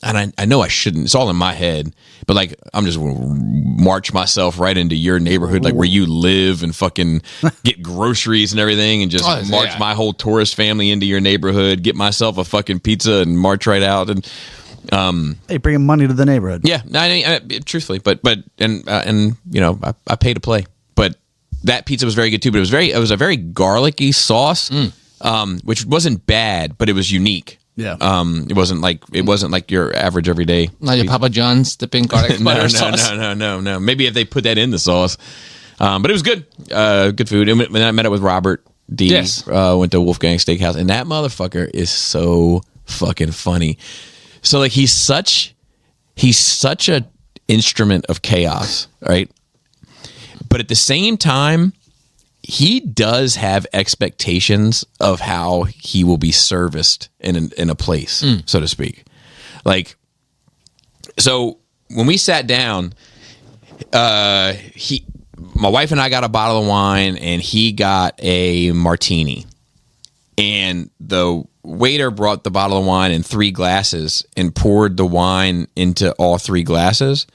and I know I shouldn't. It's all in my head, but like I'm just gonna march myself right into your neighborhood, like where you live, and fucking get groceries and everything, and just Oh, march yeah. my whole tourist family into your neighborhood, get myself a fucking pizza, and march right out. And Hey, bringing money to the neighborhood. yeah, no, I mean, truthfully, but and you know, I pay to play. But that pizza was very good too. But it was a very garlicky sauce, which wasn't bad, but it was unique. Yeah. It wasn't like your average everyday. Not your Papa John's dipping garlic butter sauce. No. Maybe if they put that in the sauce, but it was good. Good food. And when I met up with Robert D, Yes. went to Wolfgang Steakhouse, and that motherfucker is so fucking funny. So like he's such a instrument of chaos, right? But at the same time, he does have expectations of how he will be serviced in a place, so to speak. Like, so when we sat down, my wife and I got a bottle of wine, and he got a martini. And the waiter brought the bottle of wine in 3 glasses and poured the wine into all 3 glasses.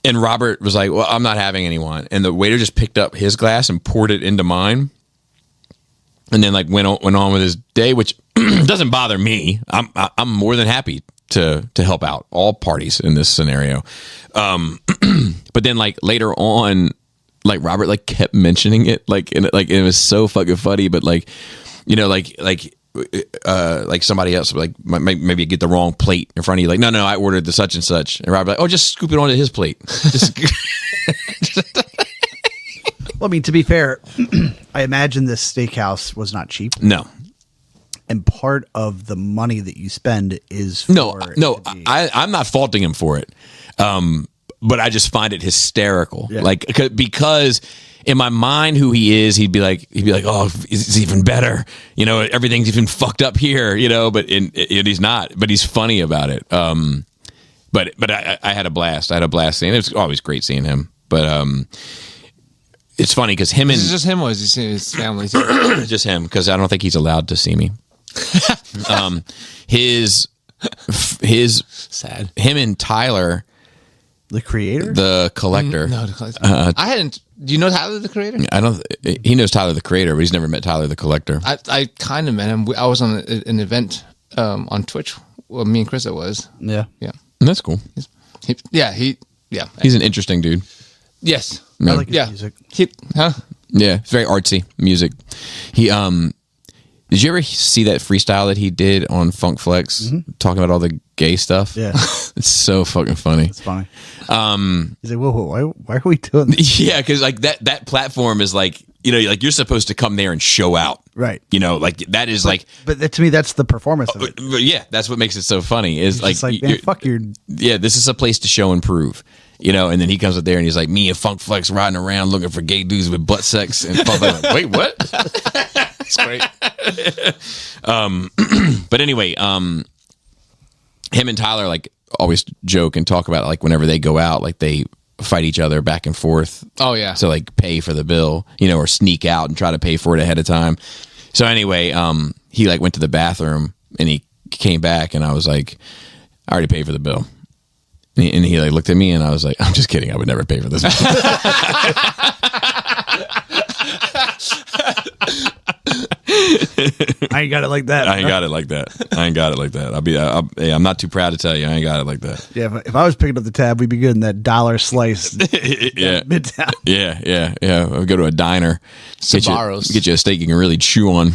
And Robert was like, well, I'm not having any wine. And the waiter just picked up his glass and poured it into mine. And then like went on with his day, which doesn't bother me. I'm more than happy to help out all parties in this scenario. But then like later on, like Robert like kept mentioning it, like it was so fucking funny. But like, you know, like somebody else like maybe get the wrong plate in front of you. Like, no, I ordered the such and such, and Robert like, oh, just scoop it onto his plate. Just, Well, I mean, to be fair, I imagine this steakhouse was not cheap, no, and part of the money that you spend is for no. it to be- I'm not faulting him for it. But I just find it hysterical. Yeah. Like, because in my mind, who he is, he'd be like, oh, it's even better. You know, everything's even fucked up here, you know, but he's not, but he's funny about it. But I had a blast. I had a blast seeing him. It was always great seeing him. But, it's funny because him and Is it just him, or is he seeing his family too? just him, because I don't think he's allowed to see me. His Sad. him and Tyler, The creator? the collector. No, I hadn't. Do you know Tyler, the creator? I don't. He knows Tyler the creator, but he's never met Tyler the collector. I kind of met him. I was on an event on Twitch. Well, me and Chris, it was. Yeah. Yeah. That's cool. Yeah. He's an interesting dude. Yes. I like his Yeah. music. Huh? Yeah, it's very artsy music. He did you ever see that freestyle that he did on Funk Flex talking about all the gay stuff? Yeah. It's so fucking funny. It's funny. He's like, whoa, why are we doing this? Yeah, because like that platform is like, you know, like you're supposed to come there and show out. Right. You know, like that is like, But to me, that's the performance of it. but yeah, that's what makes it so funny. Is It's like, man, fuck your. yeah, this is a place to show and prove. You know, and then he comes up there and he's like, me and Funk Flex riding around looking for gay dudes with butt sex. And Funk Flex like, wait, what? It's great. But anyway, him and Tyler like always joke and talk about like whenever they go out, like they fight each other back and forth. Oh, yeah. To like pay for the bill, you know, or sneak out and try to pay for it ahead of time. So anyway, he like went to the bathroom and he came back and I was like, I already paid for the bill. And he like looked at me and I was like, I'm just kidding. I would never pay for this. I ain't got it like that. I ain't got it like that. I'm not too proud to tell you. I ain't got it like that. Yeah, if I was picking up the tab, we'd be getting that dollar slice. Yeah. Midtown. Yeah. I'll go to a diner. Sbarro's. Get you a steak you can really chew on.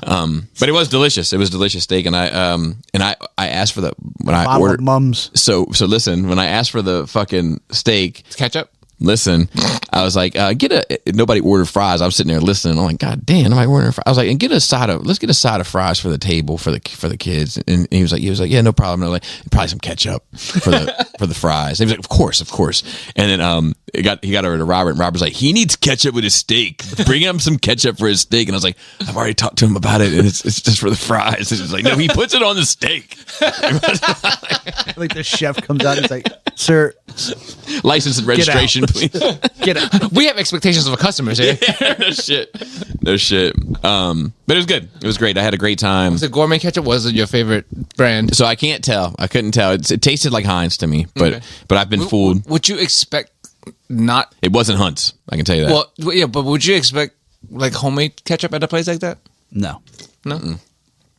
But it was delicious. It was delicious steak. And I asked for when I Bottle ordered. of Mums. So listen, when I asked for the fucking steak, Ketchup? listen, I was like, nobody ordered fries. I was sitting there listening. I'm like, God damn, nobody ordering fries. I was like, and let's get a side of fries for the table for the kids. And he was like, yeah, no problem. And I'm like, probably some ketchup for the fries. And he was like, of course. And then he got over to Robert, and Robert's like, he needs ketchup with his steak. Bring him some ketchup for his steak. And I was like, I've already talked to him about it, and it's just for the fries. And he's like, no, he puts it on the steak. Like the chef comes out and he's like, sir, License and registration, please. get out. We have expectations of our customers here. No shit. But it was good. It was great. I had a great time. The gourmet ketchup wasn't your favorite brand. So I can't tell. I couldn't tell. It tasted like Heinz to me, but Okay. but I've been fooled. Would you expect not? It wasn't Hunt's. I can tell you that. Well, yeah, but would you expect like homemade ketchup at a place like that? No. No,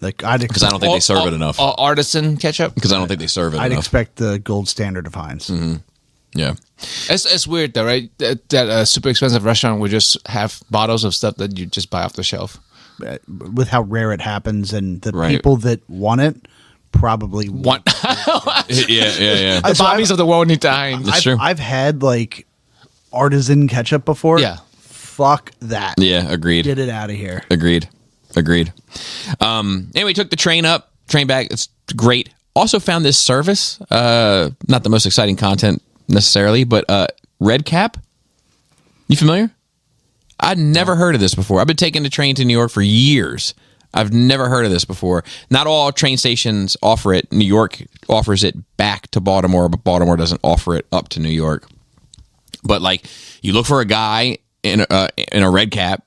Like I'd because I don't think they serve it enough. Artisan ketchup. Because I don't think they serve it I'd enough. expect the gold standard of Heinz. Yeah. It's weird though, right? That a super expensive restaurant would just have bottles of stuff that you just buy off the shelf. With how rare it happens and the Right. people that want it probably What? Yeah. The Bobbies of the world need to hang. That's true. I've had like artisan ketchup before. Yeah. Fuck that. Yeah. Agreed. Get it out of here. Agreed. Anyway, took the train up, train back. It's great. Also found this service. Not the most exciting content necessarily, but Red Cap. You familiar? I'd never heard of this before. I've been taking the train to New York for years. I've never heard of this before. Not all train stations offer it. New York offers it back to Baltimore, but Baltimore doesn't offer it up to New York. But like, you look for a guy in a red cap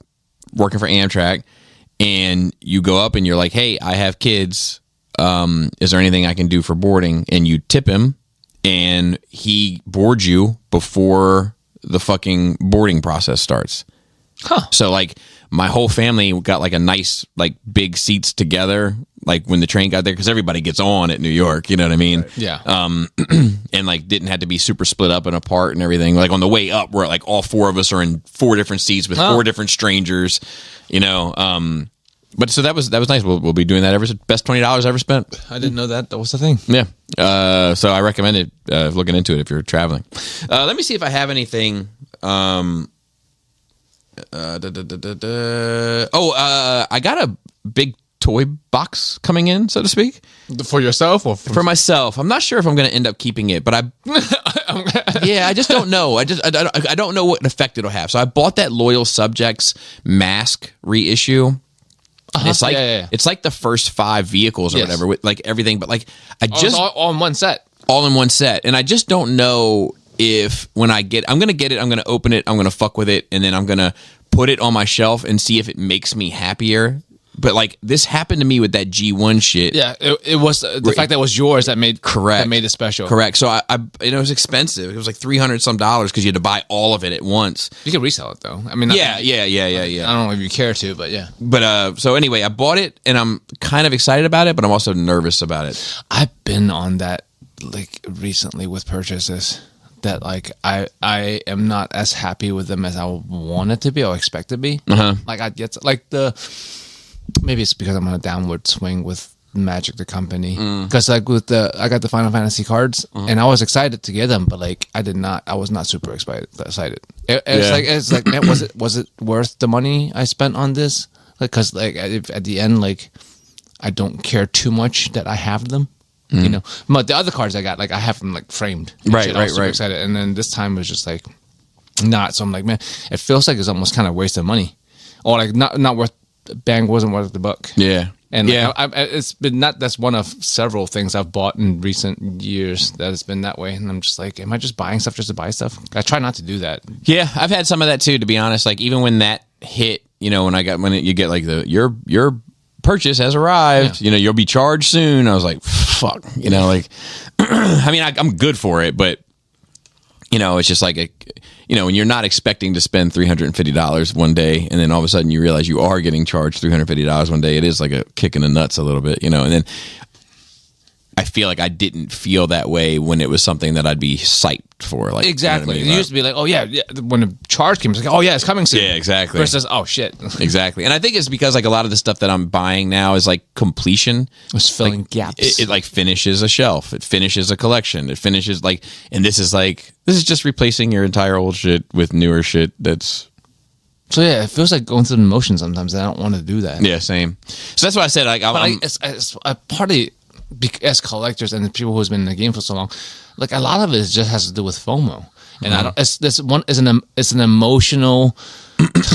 working for Amtrak, and you go up and you're like, "Hey, I have kids. Is there anything I can do for boarding?" And you tip him, and he boards you before the fucking boarding process starts. Huh. So like my whole family got like a nice like big seats together like when the train got there, because everybody gets on at New York, you know what I mean? Right. Yeah. And like didn't have to be super split up and apart and everything. Like on the way up, we're like all four of us are in four different seats with four different strangers, you know. But so that was nice. We'll be doing that best $20 I ever spent. I didn't know that was the thing. Yeah. So I recommend it, looking into it if you're traveling. Let me see if I have anything. I got a big toy box coming in, so to speak, For yourself or for myself. I'm not sure if I'm going to end up keeping it, but I just don't know. I don't know what effect it'll have. So I bought that Loyal Subjects mask reissue. It's like it's like the first 5 vehicles or whatever with like everything, but like I just all in one set. all in one set, and I just don't know if when I'm gonna get it, I'm gonna open it, I'm gonna fuck with it, and then I'm gonna put it on my shelf and see if it makes me happier. But like this happened to me with that G1 shit. Yeah, it was the fact that it was yours that made it special. Correct. So it was expensive. It was like $300 some because you had to buy all of it at once. You can resell it though. I mean, Yeah. I don't know if you care to, but yeah. But so anyway, I bought it and I'm kind of excited about it, but I'm also nervous about it. I've been on that like recently with purchases that like I am not as happy with them as I want it to be or expect to be. Like I get like maybe it's because I'm on a downward swing with Magic the Company. Because like I got the Final Fantasy cards and I was excited to get them, but like I was not super excited. It's like man, was it worth the money I spent on this? Like, cause like at the end, like I don't care too much that I have them. You know, but the other cards I got, like I have them like framed. Right. I was super excited, and then this time it was just like not. So I'm like, man, it feels like it's almost kind of wasted money, or like not worth. Bang wasn't worth the buck. Yeah, and like, it's been that's one of several things I've bought in recent years that has been that way, and I'm just like, am I just buying stuff just to buy stuff? I try not to do that. Yeah, I've had some of that too. To be honest, like even when that hit, you know, you get like your purchase has arrived. You know, you'll be charged soon. I was like, fuck. You know, like I mean, I'm good for it, but you know, it's just like when you're not expecting to spend $350 one day, and then all of a sudden you realize you are getting charged $350 one day, it is like a kick in the nuts a little bit, you know. And then I feel like I didn't feel that way when it was something that I'd be psyched for. Like exactly, you know what I mean? It used to be like, oh yeah, when the charge came, it's like, oh yeah, it's coming soon. Yeah, exactly. Versus, oh shit, exactly. And I think it's because like a lot of the stuff that I'm buying now is like completion. It's filling gaps. It like finishes a shelf. It finishes a collection. It finishes like, and this is just replacing your entire old shit with newer shit. That's. So yeah, it feels like going through the motion sometimes. And I don't want to do that. Yeah, same. So that's why I said like, it's a party. As collectors and the people who's been in the game for so long, like a lot of it just has to do with FOMO, and it's an emotional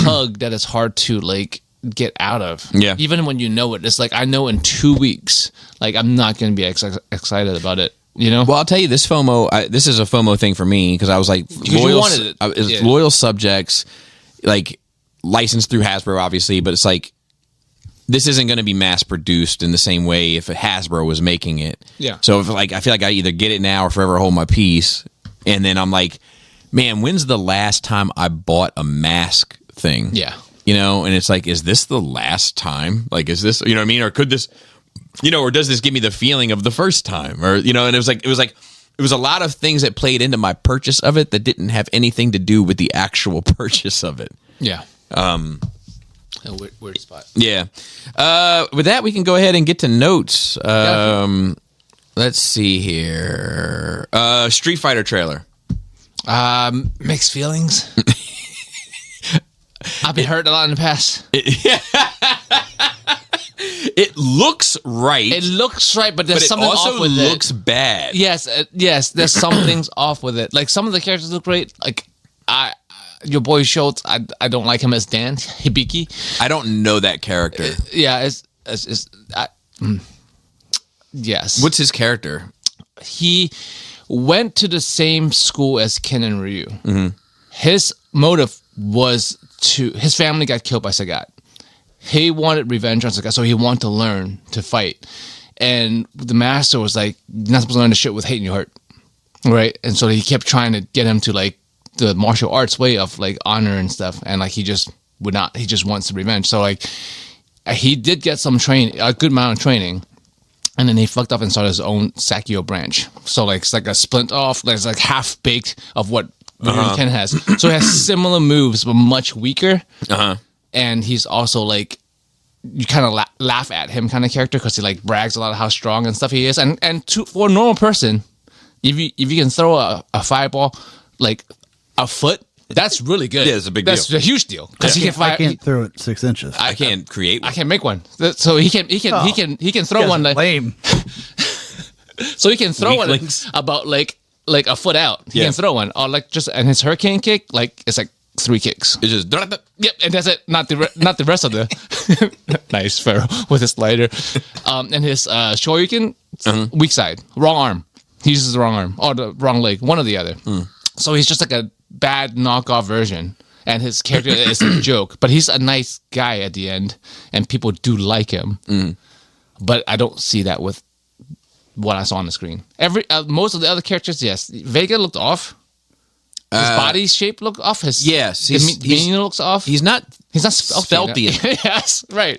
tug that is hard to like get out of. Yeah, even when you know it, it's like I know in 2 weeks, like I'm not going to be excited about it. You know. Well, I'll tell you this FOMO. This is a FOMO thing for me because I was like loyal subjects, like licensed through Hasbro, obviously, but it's like. This isn't going to be mass produced in the same way if Hasbro was making it. Yeah. So if like I feel like I either get it now or forever hold my peace, and then I'm like, man, when's the last time I bought a mask thing? Yeah. You know, and it's like, is this the last time? Like, is this, you know what I mean? Or could this, you know, or does this give me the feeling of the first time? Or, you know, and it was a lot of things that played into my purchase of it that didn't have anything to do with the actual purchase of it. Yeah. A weird spot. Yeah. With that, we can go ahead and get to notes. Let's see here. Street Fighter trailer. Mixed feelings. I've been hurt a lot in the past. It looks right. It looks right, but there's something also off with it. looks bad. Yes, there's some things off with it. Like some of the characters look great. Like your boy Schultz, I don't like him as Dan Hibiki. I don't know that character. Yes. What's his character? He went to the same school as Ken and Ryu. Mm-hmm. His motive was his family got killed by Sagat. He wanted revenge on Sagat, so he wanted to learn to fight. And the master was like, you're not supposed to learn the shit with hating your heart. Right? And so he kept trying to get him to like the martial arts way of like honor and stuff, and like he just would not. He just wants the revenge. So like he did get some training, a good amount of training, and then he fucked up and started his own Sakio branch. So like it's like a splint off, like it's like half baked of what Ken has. So he has similar moves but much weaker. And he's also like you kind of laugh at him kind of character because he like brags a lot of how strong and stuff he is. And for a normal person, if you can throw a fireball like a foot, that's really good. Yeah, it's a big deal. That's a huge deal because he can fire. I can't throw it 6 inches. I can't create one. I can make one. So he can throw one like lame. so he can throw Weaklings. one about like a foot out. He can throw one or like just and his hurricane kick like it's like 3 kicks. It's just Yep, and that's it. Not the rest of the nice Pharaoh with his slider, and his Shoryuken weak side, wrong arm. He uses the wrong arm or the wrong leg, one or the other. So he's just like a bad knockoff version, and his character is a joke. But he's a nice guy at the end, and people do like him. But I don't see that with what I saw on the screen. Most of the other characters, yes, Vega looked off. His body shape looked off. His demeanor looks off. He's not stealthy. Yes, right.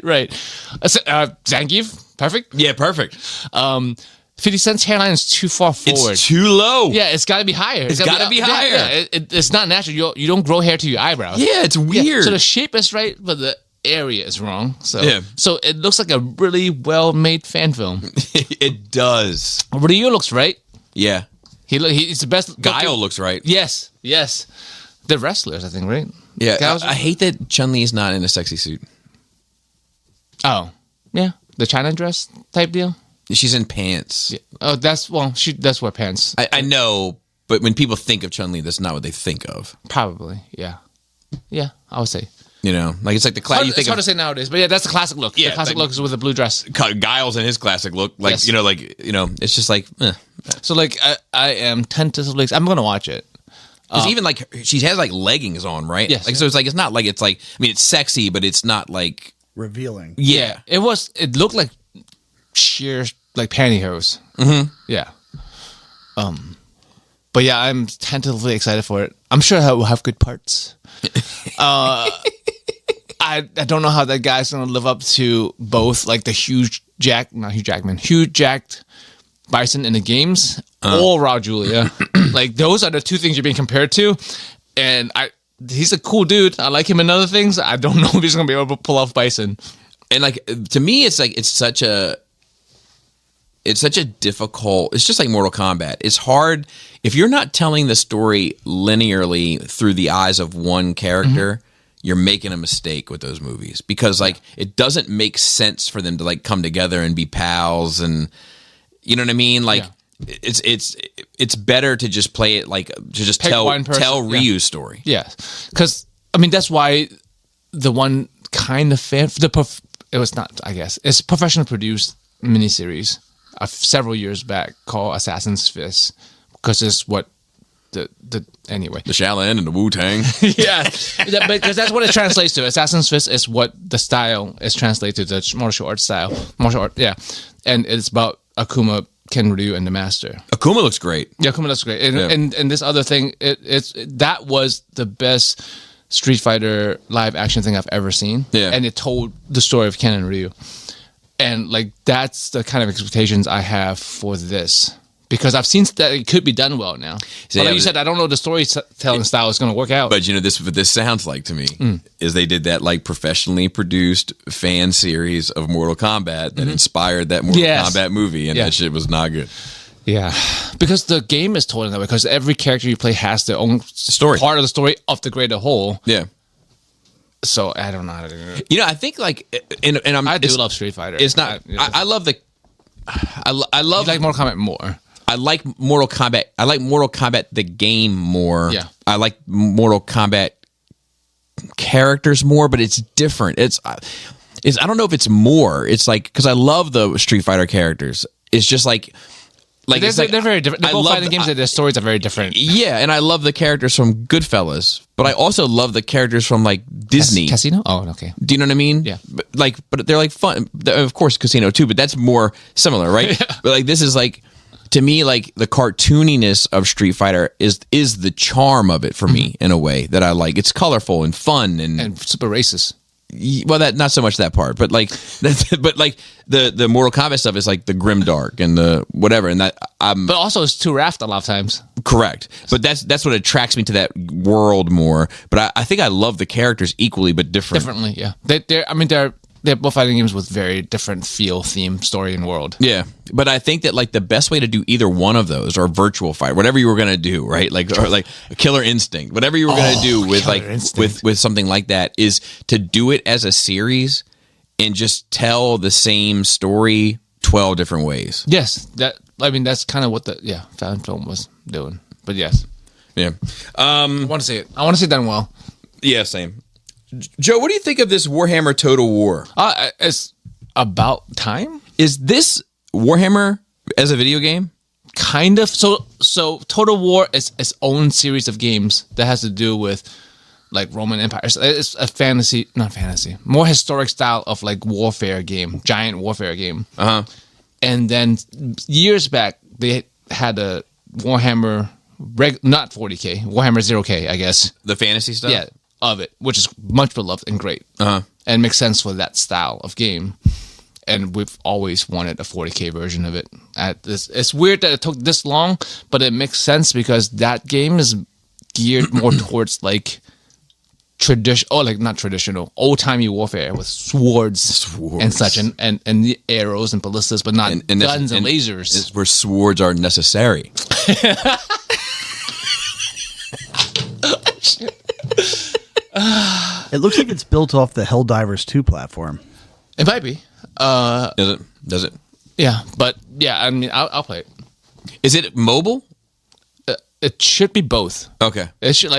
Zangief, perfect. Yeah, perfect. 50 Cent's hairline is too far forward. It's too low. Yeah, it's got to be higher. It's got to be higher. Yeah, it's not natural. You don't grow hair to your eyebrows. Yeah, it's weird. Yeah, so the shape is right, but the area is wrong. So Yeah. so it looks like a really well-made fan film. It does. Ryu looks right. Yeah. He's the best. Guile looks right. Yes. The wrestlers, I think, right? Yeah. Guile's- I hate that Chun-Li's not in a sexy suit. Oh, yeah. The China dress type deal. She's in pants. Yeah. Oh, that's wear pants. I know, but when people think of Chun-Li, that's not what they think of. Probably, yeah. Yeah, I would say. You know, like it's like the class. It's hard to say nowadays, but yeah, that's the classic look. Yeah, the classic like- look is with a blue dress. Guile's in his classic look. Like, Yes. it's just like, So like, I am tentatively. I'm gonna watch it. Because even like she has like leggings on, right? Yes. Like, so it's like, it's not like, it's like, I mean, it's sexy, but it's not like, Revealing. yeah. It looked like sheer like pantyhose. Mm-hmm. Yeah. But yeah, I'm tentatively excited for it. I'm sure it will have good parts. I don't know how that guy's gonna live up to both like the Hugh jacked Bison in the games or Raul Julia. Like those are the two things you're being compared to, and he's a cool dude. I like him in other things. I don't know if he's gonna be able to pull off Bison. And like, to me, it's like, it's such a difficult, it's just like Mortal Kombat. It's hard if you're not telling the story linearly through the eyes of one character. You're making a mistake with those movies, because like it doesn't make sense for them to like come together and be pals, and you know what I mean? Like it's better to just play it like, to just Pick one person. tell Ryu's story. Yeah, because I mean that's why the one kind of it was not. I guess it's a professional produced miniseries of several years back called Assassin's Fist, because it's what anyway. The Shaolin and the Wu-Tang. Yeah, because that's what it translates to. Assassin's Fist is what the style is translated to, the martial arts style. Martial art, yeah, and it's about Akuma, Ken Ryu, and the Master. Akuma looks great. Yeah, Akuma looks great, and this other thing, that was the best Street Fighter live action thing I've ever seen. Yeah, and it told the story of Ken and Ryu, and like that's the kind of expectations I have for this. Because I've seen that it could be done well now. But like you said, I don't know the storytelling style is going to work out. But you know, what this sounds like to me is they did that like professionally produced fan series of Mortal Kombat that inspired that Mortal Kombat movie, and that shit was not good. Yeah, because the game is told in that way. Because every character you play has their own story, part of the story of the greater whole. Yeah. So I don't know how to do it. You know, I think like, and I do love Street Fighter. It's not. I love the. I love. You like Mortal Kombat more. I like Mortal Kombat. I like Mortal Kombat the game more. Yeah. I like Mortal Kombat characters more, but it's different. It's I don't know if it's more. It's like, because I love the Street Fighter characters. It's just like they're very different. They're both fighting games. Their stories are very different. Yeah, and I love the characters from Goodfellas, but I also love the characters from like Disney. Casino? Oh, okay. Do you know what I mean? Yeah. But they're like fun. Of course, Casino too, but that's more similar, right? Yeah. But like, this is like, to me, like the cartooniness of Street Fighter is the charm of it for me, in a way that I like. It's colorful and fun and super racist. Well, that not so much that part, but like, but like the Mortal Kombat stuff is like the grimdark and the whatever, and that But also, it's too raft a lot of times. Correct, but that's what attracts me to that world more. But I think I love the characters equally, but differently. Yeah. They're both fighting games with very different feel, theme, story, and world. Yeah, but I think that like the best way to do either one of those, or Virtual Fight, whatever you were gonna do, right? Like, or like Killer Instinct, whatever you were gonna do with like with something like that, is to do it as a series and just tell the same story 12 different ways. Yes, that's kind of what the fan film was doing. But yes, yeah, I want to see it. I want to see it done well. Yeah, same. Joe, what do you think of this Warhammer Total War? It's about time. Is this Warhammer as a video game? kind of. So Total War is its own series of games that has to do with like Roman Empire. It's a not fantasy, more historic style of like warfare game, giant warfare game. And then years back, they had a Warhammer, not 40K, Warhammer 0K, I guess. The fantasy stuff? Yeah, of it, which is much beloved and great. And makes sense for that style of game. And we've always wanted a 40K version of it. It's weird that it took this long, but it makes sense because that game is geared more towards like not traditional, old-timey warfare with swords and such, and the arrows and ballistas, but not guns and lasers. It's where swords are necessary. It looks like it's built off the Helldivers 2 platform. It might be. Does it? Yeah, but yeah, I mean, I'll play it. Is it mobile? It should be both. Okay. It should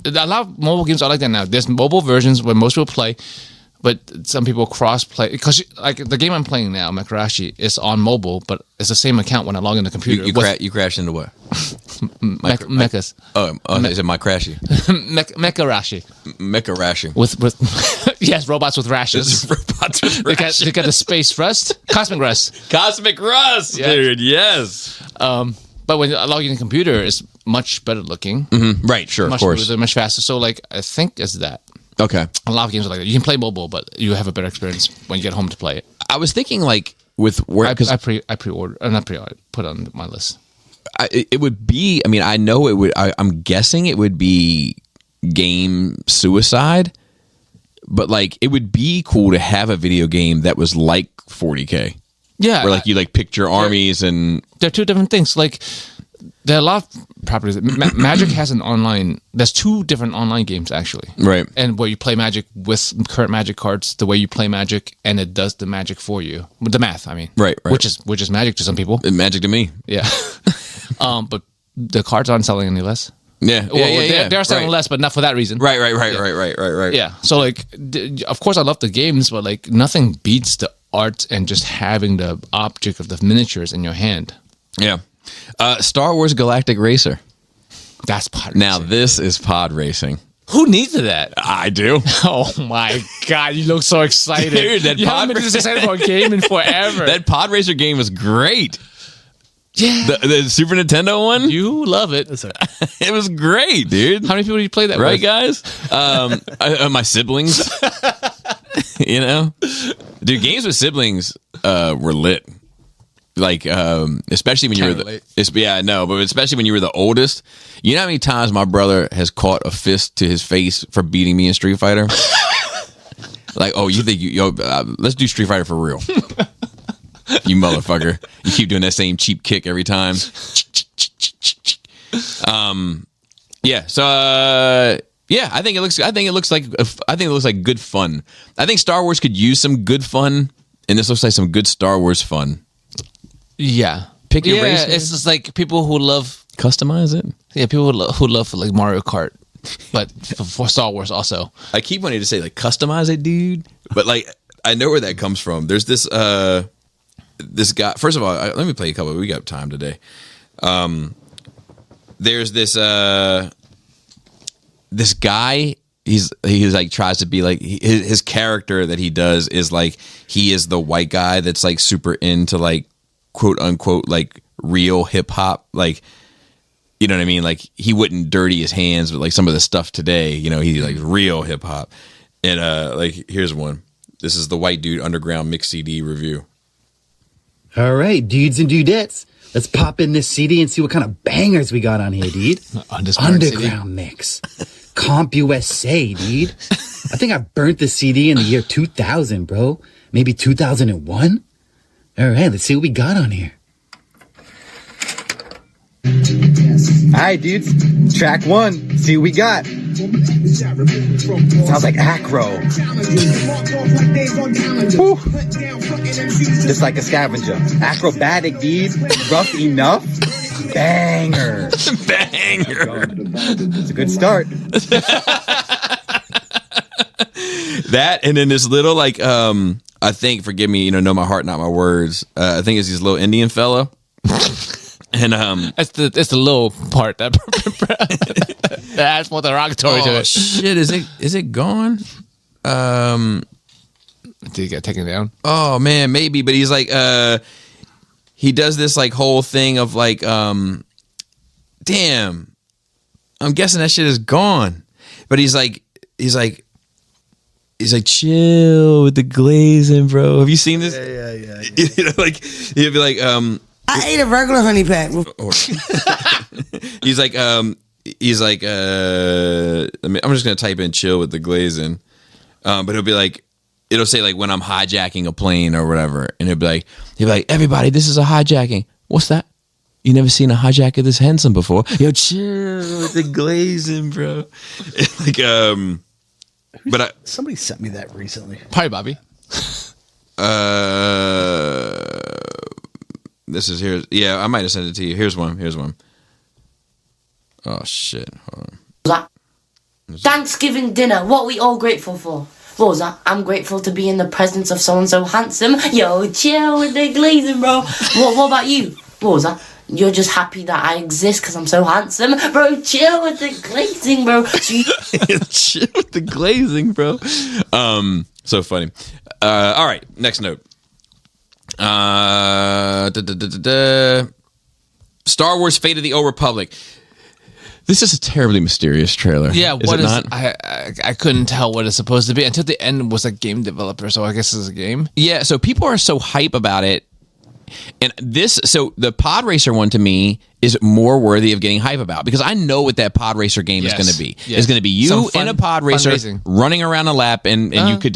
a lot of mobile games are like that now. There's mobile versions where most people play, but some people cross play because like the game I'm playing now, Mekarashi, is on mobile, but it's the same account when I log in the computer. You crash into what? Mechas. Is it my crashy? Mekarashi. Mekarashi. With yes, robots with rashes. Robots with rashes. They got the space rust, cosmic rust. Cosmic rust, Yeah. dude. Yes. But when I log in the computer, it's much better looking. Mm-hmm. Right. Sure. Much of course. smoother, much faster. So like, I think it's that. Okay. A lot of games are like that. You can play mobile, but you have a better experience when you get home to play it. I was thinking like with where because I pre-ordered, not pre-ordered, put on my list. it would be. I mean, I know it would. I'm guessing it would be game suicide, but like it would be cool to have a video game that was like 40K. Yeah, where like you like picked your armies and they're two different things. Like there are a lot of properties. Magic has an online. There's two different online games actually. Right. And where you play Magic with current Magic cards, the way you play Magic, and it does the Magic for you. With the math, I mean. Right. Which is Magic to some people. Magic to me. Yeah. But the cards aren't selling any less. Yeah. Well, they're selling less, but not for that reason. Right. Right. Yeah. So like, of course I love the games, but like nothing beats the art and just having the object of the miniatures in your hand. Yeah. Star Wars Galactic Racer. That's pod Now racing. this is pod racing. Who needs that? I do. Oh my god, you look so excited. Dude, that you pod haven't been this excited for a game in forever. That pod racer game was great. Yeah. The Super Nintendo one? You love it. It was great, dude. How many people do you play that Right, with? guys? My siblings. You know? Dude, games with siblings were lit. Like, especially when you were but especially when you were the oldest. You know how many times my brother has caught a fist to his face for beating me in Street Fighter? Like, oh, you think let's do Street Fighter for real. You motherfucker. You keep doing that same cheap kick every time. Yeah, so yeah, I think it looks like good fun. I think Star Wars could use some good fun, and this looks like some good Star Wars fun. Yeah. Pick your racer. It's just like people who love Customize it. Yeah, people who love like Mario Kart, but for Star Wars also. I keep wanting to say like customize it, dude, but like I know where that comes from. There's this this guy. First of all, let me play a couple. We got time today. There's this this guy. He's like tries to be like his character that he does is like he is the white guy that's like super into like quote unquote like real hip hop, like, you know what I mean? Like he wouldn't dirty his hands with like some of the stuff today, you know, he's like real hip hop. And like here's one. This is the White Dude Underground Mix CD review. All right, dudes and dudettes, let's pop in this CD and see what kind of bangers we got on here, dude. Underground Mix. Comp USA, dude. I think I burnt the CD in the year 2000, bro. Maybe 2001? All right, let's see what we got on here. All right, dudes. Track 1. See what we got. Sounds like acro. Woo. Just like a scavenger. Acrobatic, dude. Rough enough. Banger. Banger. It's a good start. That and then this little like I think, forgive me, you know my heart, not my words. I think it's this little Indian fella. And It's the little part that adds more derogatory to oh it. shit, is it gone? Did he get taken down? Oh man, maybe, but he's like he does this like whole thing of like damn, I'm guessing that shit is gone. But he's like chill with the glazing, bro. Have you seen this? Yeah. You know, like he'd be like I ate a regular honey pack. he's like I'm just gonna type in chill with the glazing, but he'll be like, it'll say like when I'm hijacking a plane or whatever, and he'll be like everybody, this is a hijacking. What's that? You never seen a hijacker this handsome before? Yo, chill with the glazing, bro. But Somebody sent me that recently. Probably Bobby. this is here. Yeah, I might have sent it to you. Here's one. Oh shit. Hold on. That Thanksgiving dinner, what we all grateful for? What was that? I'm grateful to be in the presence of someone so handsome. Yo, chill with the glazing, bro. What about you? What was that? You're just happy that I exist because I'm so handsome. Bro, chill with the glazing, bro. Chill with the glazing, bro. So funny. All right, next note. Star Wars Fate of the Old Republic. This is a terribly mysterious trailer. Yeah, is what it is not? I couldn't tell what it's supposed to be until the end was a game developer, so I guess it's a game. Yeah, so people are so hype about it. And the Pod Racer one to me is more worthy of getting hype about because I know what that Pod Racer game is going to be. Yes. It's going to be you in a Pod Racer racing. running around a lap and you could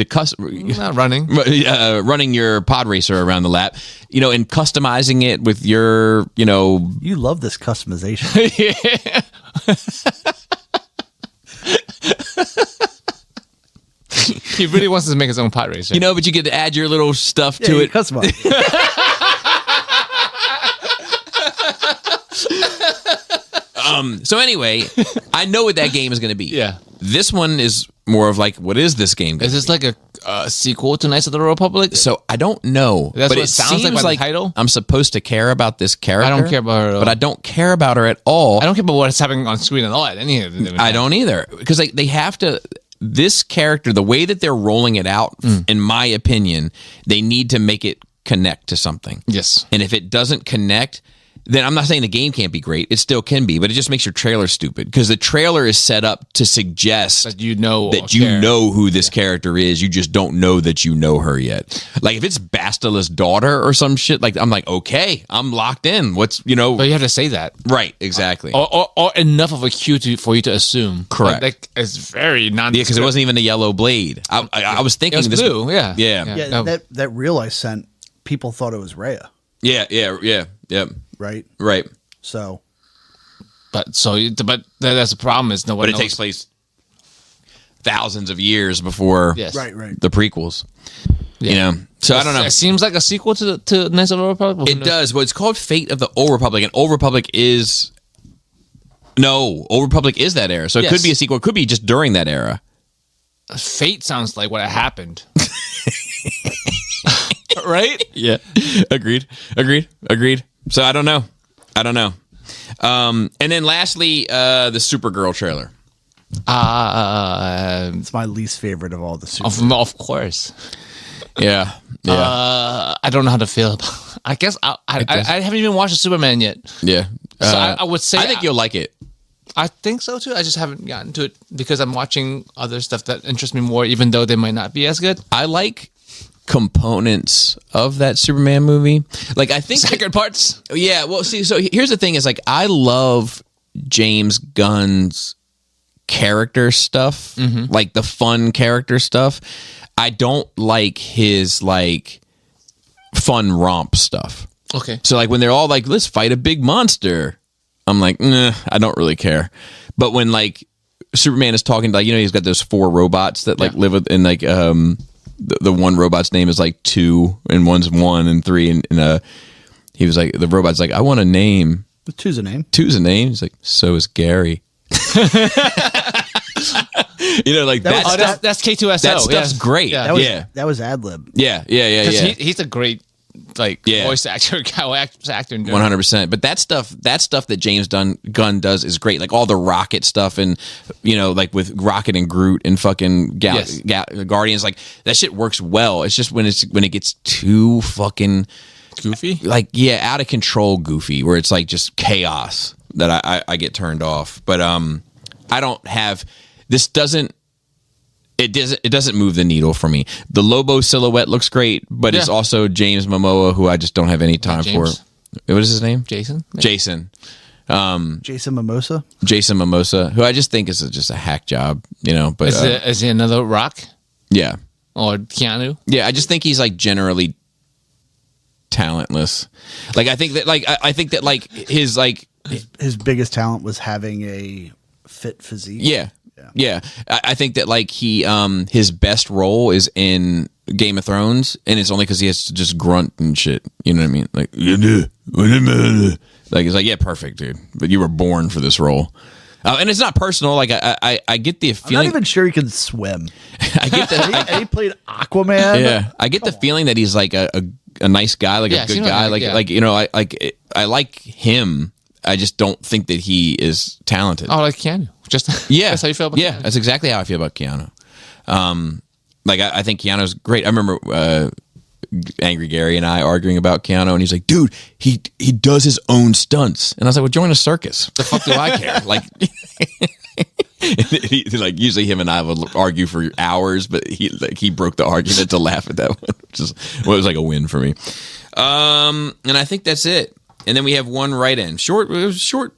Not running. running your Pod Racer around the lap, you know, and customizing it with your, you know. You love this customization. He really wants to make his own pod racer. You know, but you get to add your little stuff to you it. customize. So anyway, I know what that game is going to be. Yeah. This one is more of like, what is this game gonna Is this like a sequel to Knights of the Republic? So I don't know. That's but what it sounds like seems by the title? I'm supposed to care about this character. I don't care about her at all. But I don't care about her at all. I don't care about what's happening on screen at all. Any of them. I don't either. Because they have to. This character, the way that they're rolling it out, in my opinion, they need to make it connect to something. Yes. And if it doesn't connect, then I'm not saying the game can't be great. It still can be, but it just makes your trailer stupid because the trailer is set up to suggest That you know that or you care. know who this character is. You just don't know that you know her yet. Like if it's Bastila's daughter or some shit, like I'm like, okay, I'm locked in. What's, you know, But you have to say that. right? Exactly. Or enough of a cue for you to assume. Correct. Like, it's very non. Yeah, because it wasn't even a yellow blade. I was thinking It was this. blue. Yeah. Yeah. Yeah, No. that reel I sent, people thought it was Rhea, Yeah. right? Right. So But that's the problem is no one But it knows. takes place thousands of years before Yes. right. the prequels. Yeah. You know, so I don't know. It seems like a sequel to Knights of the Republic. Well, who It knows? does. Well, it's called Fate of the Old Republic, and Old Republic is Old Republic is that era. So it Yes. could be a sequel. It could be just during that era. Fate sounds like what happened. Right? Yeah. Agreed. So I don't know. And then lastly, the Supergirl trailer. it's my least favorite of all the super. Of course. Yeah. I don't know how to feel about. I guess I haven't even watched Superman yet. Yeah. So I would say I think you'll like it. I think so too. I just haven't gotten to it because I'm watching other stuff that interests me more, even though they might not be as good. I like components of that Superman movie. Like I think Second parts. yeah, well see, so here's the thing is like I love James Gunn's character stuff, like the fun character stuff. I don't like his like fun romp stuff. Okay. So like when they're all like, let's fight a big monster, I'm like, nah, I don't really care. But when like Superman is talking, like, you know, he's got those 4 robots that like live in like the one robot's name is like 2 and one's 1 and 3 and he was like, the robot's like, I want a name. The two's a name. 2's a name. He's like, so is Gary. You know, like That that was- stuff. That's K2SO. That stuff's great. Yeah. That was Yeah. ad lib. Yeah. Because he's a great like Yeah. voice actor, actor. And 100%. But that stuff that James Gunn does is great. Like all the Rocket stuff, and like with Rocket and Groot and fucking Yes. Guardians, like that shit works well. It's just when it gets too fucking Goofy. like out of control, goofy, where it's like just chaos that I get turned off. But I don't have this doesn't. It doesn't move the needle for me. The Lobo silhouette looks great, but it's Yeah. also James Momoa, who I just don't have any time for. James? What is his name? Jason. Jason. Jason Momoa. Jason Mimosa, who I just think is just a hack job, But Is it another Rock yeah, or Keanu? yeah, I just think he's like generally talentless. Like I think that like his like His biggest talent was having a fit physique. yeah. I think that like he his best role is in Game of Thrones, and it's only because he has to just grunt and shit. You know what I mean? Like it's like, yeah, perfect, dude. But you were born for this role. And it's not personal. Like I get the I'm feeling. not even sure he can swim. I get the And he played Aquaman. yeah. I get the feeling that he's like a nice guy, like Yeah, a good seems guy, like- yeah. I like him. I just don't think that he is talented. Oh, like Keanu. Just Yeah, that's how you feel about yeah. Keanu. That's exactly how I feel about Keanu. I think Keanu's great. I remember Angry Gary and I arguing about Keanu, and he's like, "Dude, he does his own stunts," and I was like, "Well, join a circus. The fuck do I care?" Like, like usually him and I would argue for hours, but he broke the argument to laugh at that one, which is it was like a win for me. And I think that's it. And then we have one write-in. Short episode,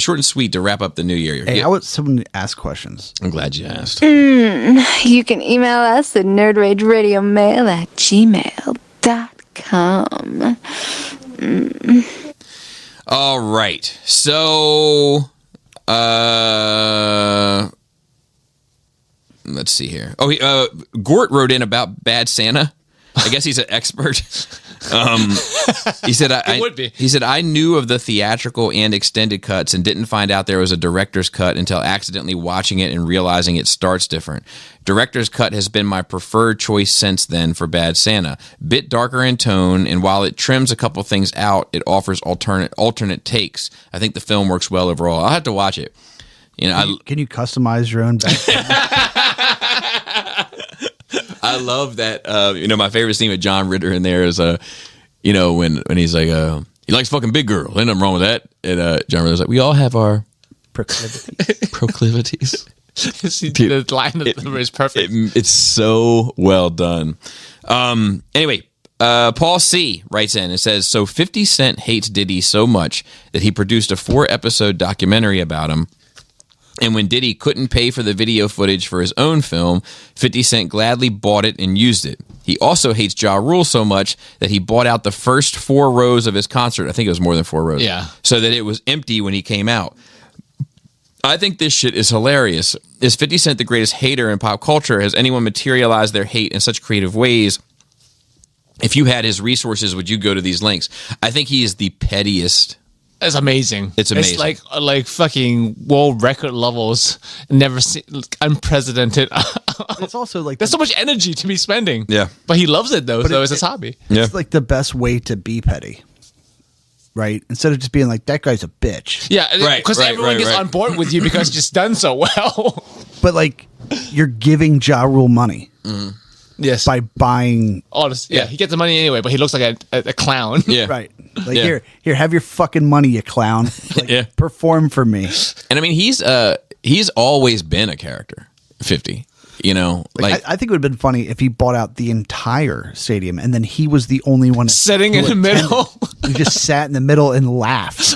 short and sweet to wrap up the new year. Hey, I want someone to ask questions. I'm glad you asked. You can email us at nerdrageradiomail@gmail.com. All right. So, let's see here. Oh, Gort wrote in about Bad Santa. I guess he's an expert. He said, would be. He said, I knew of the theatrical and extended cuts and didn't find out there was a director's cut until accidentally watching it and realizing it starts different. Director's cut has been my preferred choice since then for Bad Santa. Bit darker in tone, and while it trims a couple things out, it offers alternate takes. I think the film works well overall. I'll have to watch it. Can you customize your own background? I love that. My favorite scene with John Ritter in there is, when he's like, he likes fucking big girls. Ain't nothing wrong with that. And John Ritter's like, we all have our proclivities. The line is perfect. It's so well done. Anyway, Paul C. writes in and says, so 50 Cent hates Diddy so much that he produced a 4-episode documentary about him. And when Diddy couldn't pay for the video footage for his own film, 50 Cent gladly bought it and used it. He also hates Ja Rule so much that he bought out the first 4 rows of his concert. I think it was more than 4 rows. Yeah. So that it was empty when he came out. I think this shit is hilarious. Is 50 Cent the greatest hater in pop culture? Has anyone materialized their hate in such creative ways? If you had his resources, would you go to these lengths? I think he is the pettiest. It's amazing. It's amazing. It's like fucking world record levels. Never seen, unprecedented. It's also like There's so much energy to be spending. Yeah. But he loves it though, so it- it's his hobby. Yeah. it's like the best way to be petty, right? Instead of just being like that guy's a bitch. Yeah, Right, because everyone gets on board with you because it's just done so well. But like, you're giving Ja Rule money Yes. by buying. Honest, yeah, he gets the money anyway, but he looks like a clown. Yeah. Right. Like Yeah. here, have your fucking money, you clown. Like, Yeah. perform for me. And I mean, he's always been a character. 50. Like, I think it would have been funny if he bought out the entire stadium and then he was the only one Sitting in the middle. He just sat in the middle and laughed.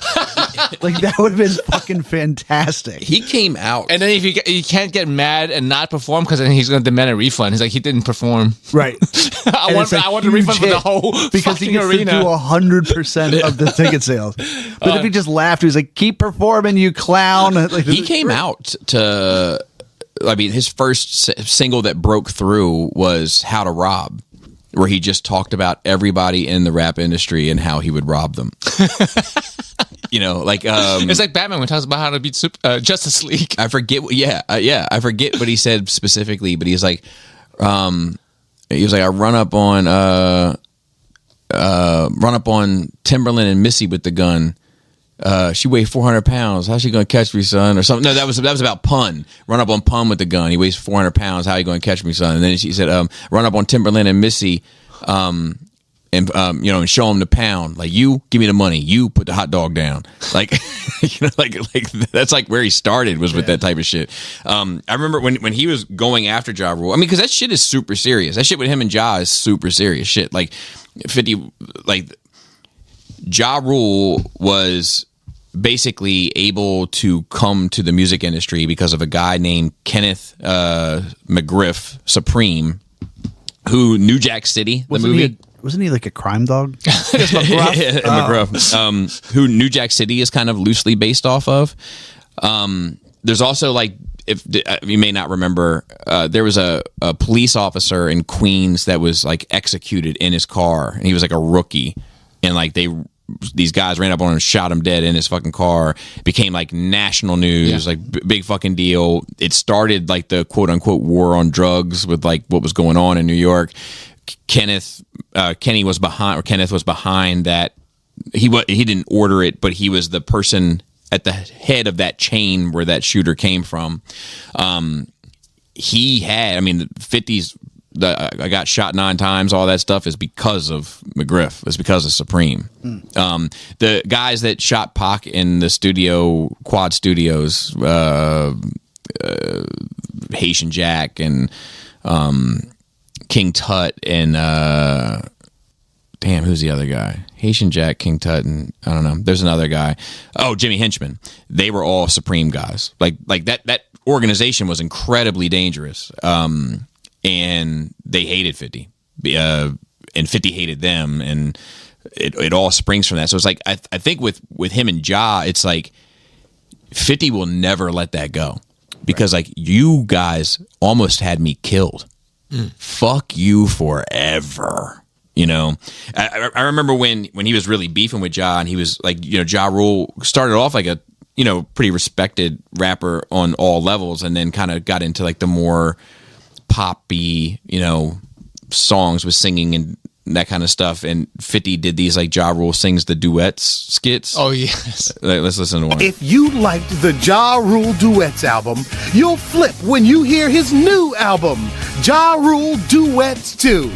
Like that would have been fucking fantastic. he came out. And then if you can't get mad and not perform because then he's going to demand a refund. He's like, he didn't perform. Right. I And want it's a a refund for huge the hit whole because he fucking gets arena. to do 100% of the ticket sales. But if he just laughed, he was like, "Keep performing, you clown!" Like, he came out to, I mean, his first single that broke through was How to Rob, where he just talked about everybody in the rap industry and how he would rob them. It's like Batman when he talks about how to beat Justice League. I forget. I forget what he said specifically, but he was like, I run up on run up on Timberland and Missy with the gun. She weighed 400 pounds. How's she gonna catch me, son? Or something. No, that was about Pun. Run up on Pun with the gun. He weighs 400 pounds. How you gonna catch me, son? And then she said, run up on Timberland and Missy, and show him the pound. Like, you give me the money. You put the hot dog down. Like, like that's like where he started was with that type of shit. I remember when he was going after Ja Rule. I mean, because that shit is super serious. That shit with him and Ja is super serious shit. Like 50, like. Ja Rule was basically able to come to the music industry because of a guy named Kenneth McGriff Supreme, who New Jack City, the movie. Wasn't he like a crime dog? McGruff, who New Jack City is kind of loosely based off of. There's also, like, if you may not remember, there was a police officer in Queens that was like executed in his car, and he was like a rookie, and like these guys ran up on him and shot him dead in his fucking car. It became like national news, like big fucking deal. It started like the quote unquote war on drugs with like what was going on in New York. Kenneth was behind that. He didn't order it, but he was the person at the head of that chain where that shooter came from. He had, I mean, the 50s. I got shot 9 times. All that stuff is because of McGriff. It's because of Supreme. The guys that shot Pac in the studio, Quad Studios, Haitian Jack and King Tut and who's the other guy? Haitian Jack, King Tut, and I don't know. There's another guy. Oh, Jimmy Henchman. They were all Supreme guys. Like that organization was incredibly dangerous. And they hated 50, and 50 hated them, and it all springs from that. So it's like I think with him and Ja, it's like 50 will never let that go because like you guys almost had me killed. Fuck you forever. You know, I remember when he was really beefing with Ja, and he was like, Ja Rule started off like a pretty respected rapper on all levels, and then kind of got into like the more poppy, songs with singing and that kind of stuff. And 50 did these like Ja Rule sings the duets skits. Oh, yes. Let's listen to one. If you liked the Ja Rule Duets album, you'll flip when you hear his new album, Ja Rule Duets 2.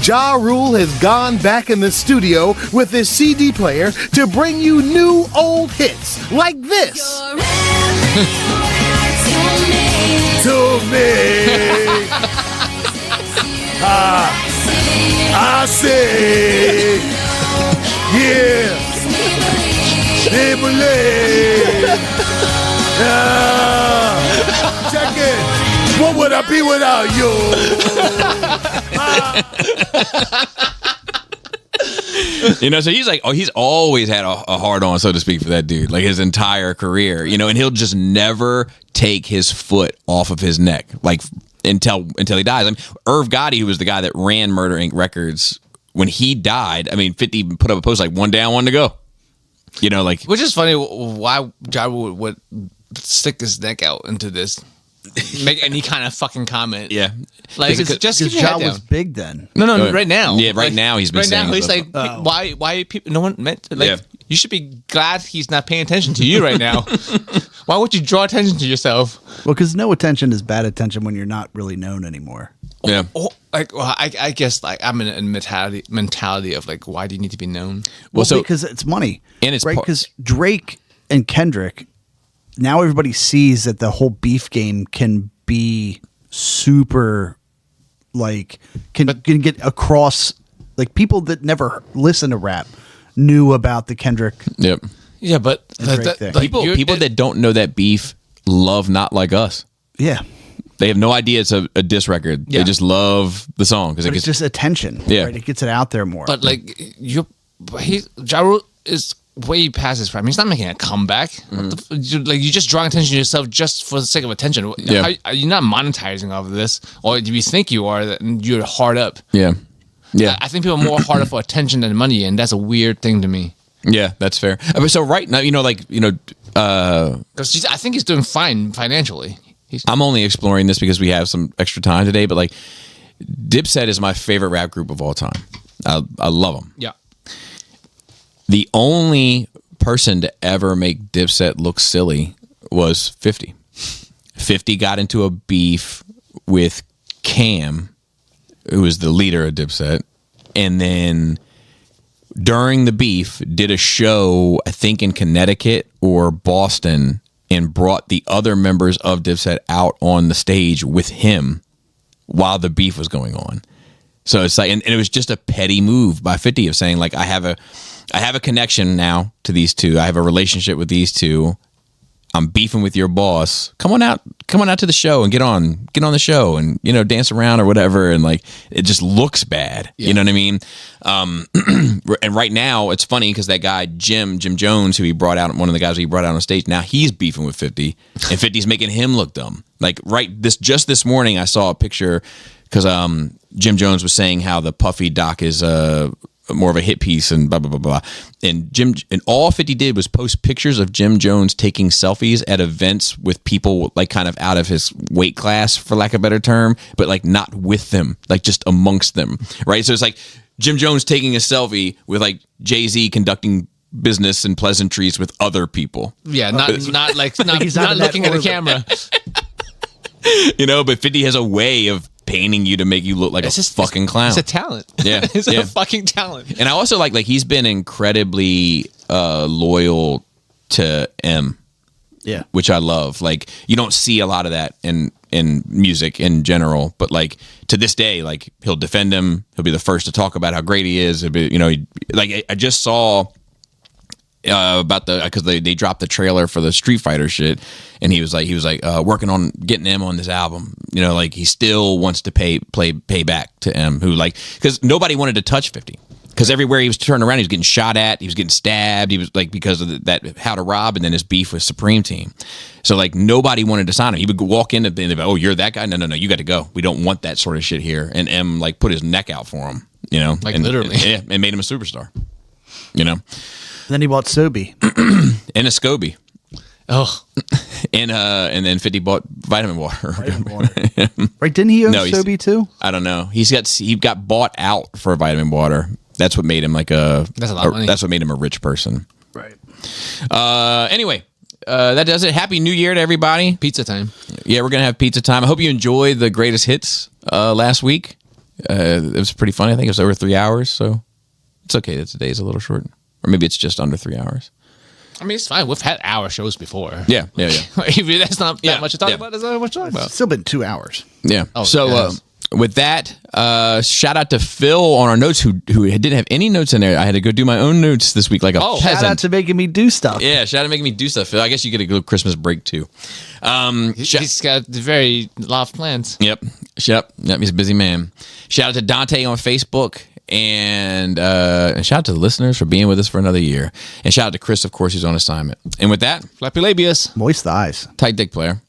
Ja Rule has gone back in the studio with his CD player to bring you new old hits like this. To me. I say, yeah, they believe. Check it. What would I be without you? So he's like, he's always had a hard on, so to speak, for that dude, like his entire career, and he'll just never take his foot off of his neck, like until he dies. I mean, Irv Gotti, who was the guy that ran Murder Inc. Records, when he died, I mean, 50 put up a post like one down, one to go. Which is funny. Why Ja Rule would stick his neck out into this, make any kind of fucking comment? Yeah, like it's just because Ja was big then. No, right now. Yeah, right now he's been right saying now he's like, why people? No one meant like. Yeah. You should be glad he's not paying attention to you right now. Why would you draw attention to yourself? Well, because no attention is bad attention when you're not really known anymore. Yeah. I guess like I'm in a mentality of like, why do you need to be known? Well, because it's money, and it's right. Because Drake and Kendrick, now everybody sees that the whole beef game can be super, like can get across. Like people that never listen to rap knew about the Kendrick. Yep. Yeah, but people that don't know that beef love Not Like Us. Yeah. They have no idea it's a diss record. Yeah. They just love the song because it's just attention. Yeah, right? It gets it out there more. But like Ja Rule is way past his prime. He's not making a comeback. You're just drawing attention to yourself just for the sake of attention. Yeah. Are you not monetizing off of this, or do you think you are? That you're hard up. Yeah. Yeah, I think people are more harder for attention than money, and that's a weird thing to me. Yeah, that's fair. So right now, because I think he's doing fine financially. I'm only exploring this because we have some extra time today, but like Dipset is my favorite rap group of all time. I love them. Yeah. The only person to ever make Dipset look silly was 50. 50 got into a beef with Cam, who was the leader of Dipset, and then during the beef did a show, I think in Connecticut or Boston, and brought the other members of Dipset out on the stage with him while the beef was going on. So it's like, and it was just a petty move by 50 of saying, like, I have a connection now to these two. I have a relationship with these two. I'm beefing with your boss. Come on out to the show and get on the show and, you know, dance around or whatever. And like, it just looks bad. Yeah. You know what I mean? And right now it's funny because that guy, Jim Jones, who he brought out, one of the guys he brought out on stage, now he's beefing with 50 and 50's making him look dumb. Like this morning, I saw a picture because Jim Jones was saying how the Puffy doc is more of a hit piece and blah, blah, blah, blah. And all 50 did was post pictures of Jim Jones taking selfies at events with people like kind of out of his weight class, for lack of a better term, but like not with them, like just amongst them. Right. So it's like Jim Jones taking a selfie with like Jay-Z conducting business and pleasantries with other people. Yeah. Not looking at the camera. You know, but 50 has a way of painting you to make you look like a fucking clown. It's a talent. Yeah. It's a fucking talent. And I also like he's been incredibly loyal to M. Yeah. Which I love. Like, you don't see a lot of that in music in general, but like to this day, like he'll defend him. He'll be the first to talk about how great he is. He'll be, you know, like I just saw about because they dropped the trailer for the Street Fighter shit, and he was like working on getting M on this album. You know, like he still wants to pay back to M, who like, because nobody wanted to touch 50, because everywhere he was turning around, he was getting shot at, he was getting stabbed, he was like, because of that How to Rob, and then his beef with Supreme Team. So like nobody wanted to sign him. He would walk in and be, oh, you're that guy? No, you got to go. We don't want that sort of shit here. And M like put his neck out for him. You know, like literally, and made him a superstar. You know. Then he bought Sobe and a SCOBY. Oh, and then 50 bought vitamin water. Right? Didn't he own No, Sobe too? I don't know. He got bought out for vitamin water. That's what made him like that's a lot of money. That's what made him a rich person. Right. Anyway, that does it. Happy New Year to everybody. Pizza time. Yeah, we're gonna have pizza time. I hope you enjoyed the greatest hits last week. It was pretty funny. I think it was over 3 hours, so it's okay that today's a little short. Or maybe it's just under 3 hours. I mean, it's fine. We've had hour shows before. Yeah. If that's not that much to talk about, that's not much to talk about. It's still been 2 hours. Yeah. Oh, so yes. With that, shout out to Phil on our notes who didn't have any notes in there. I had to go do my own notes this week like a peasant. Shout out to making me do stuff. Yeah, shout out to making me do stuff, Phil. I guess you get a good Christmas break too. He's got very lot of plans. Yep. He's a busy man. Shout out to Dante on Facebook. And shout out to the listeners for being with us for another year. And shout out to Chris, of course, who's on assignment. And with that, Flappy labius. Moist eyes. tight dick player.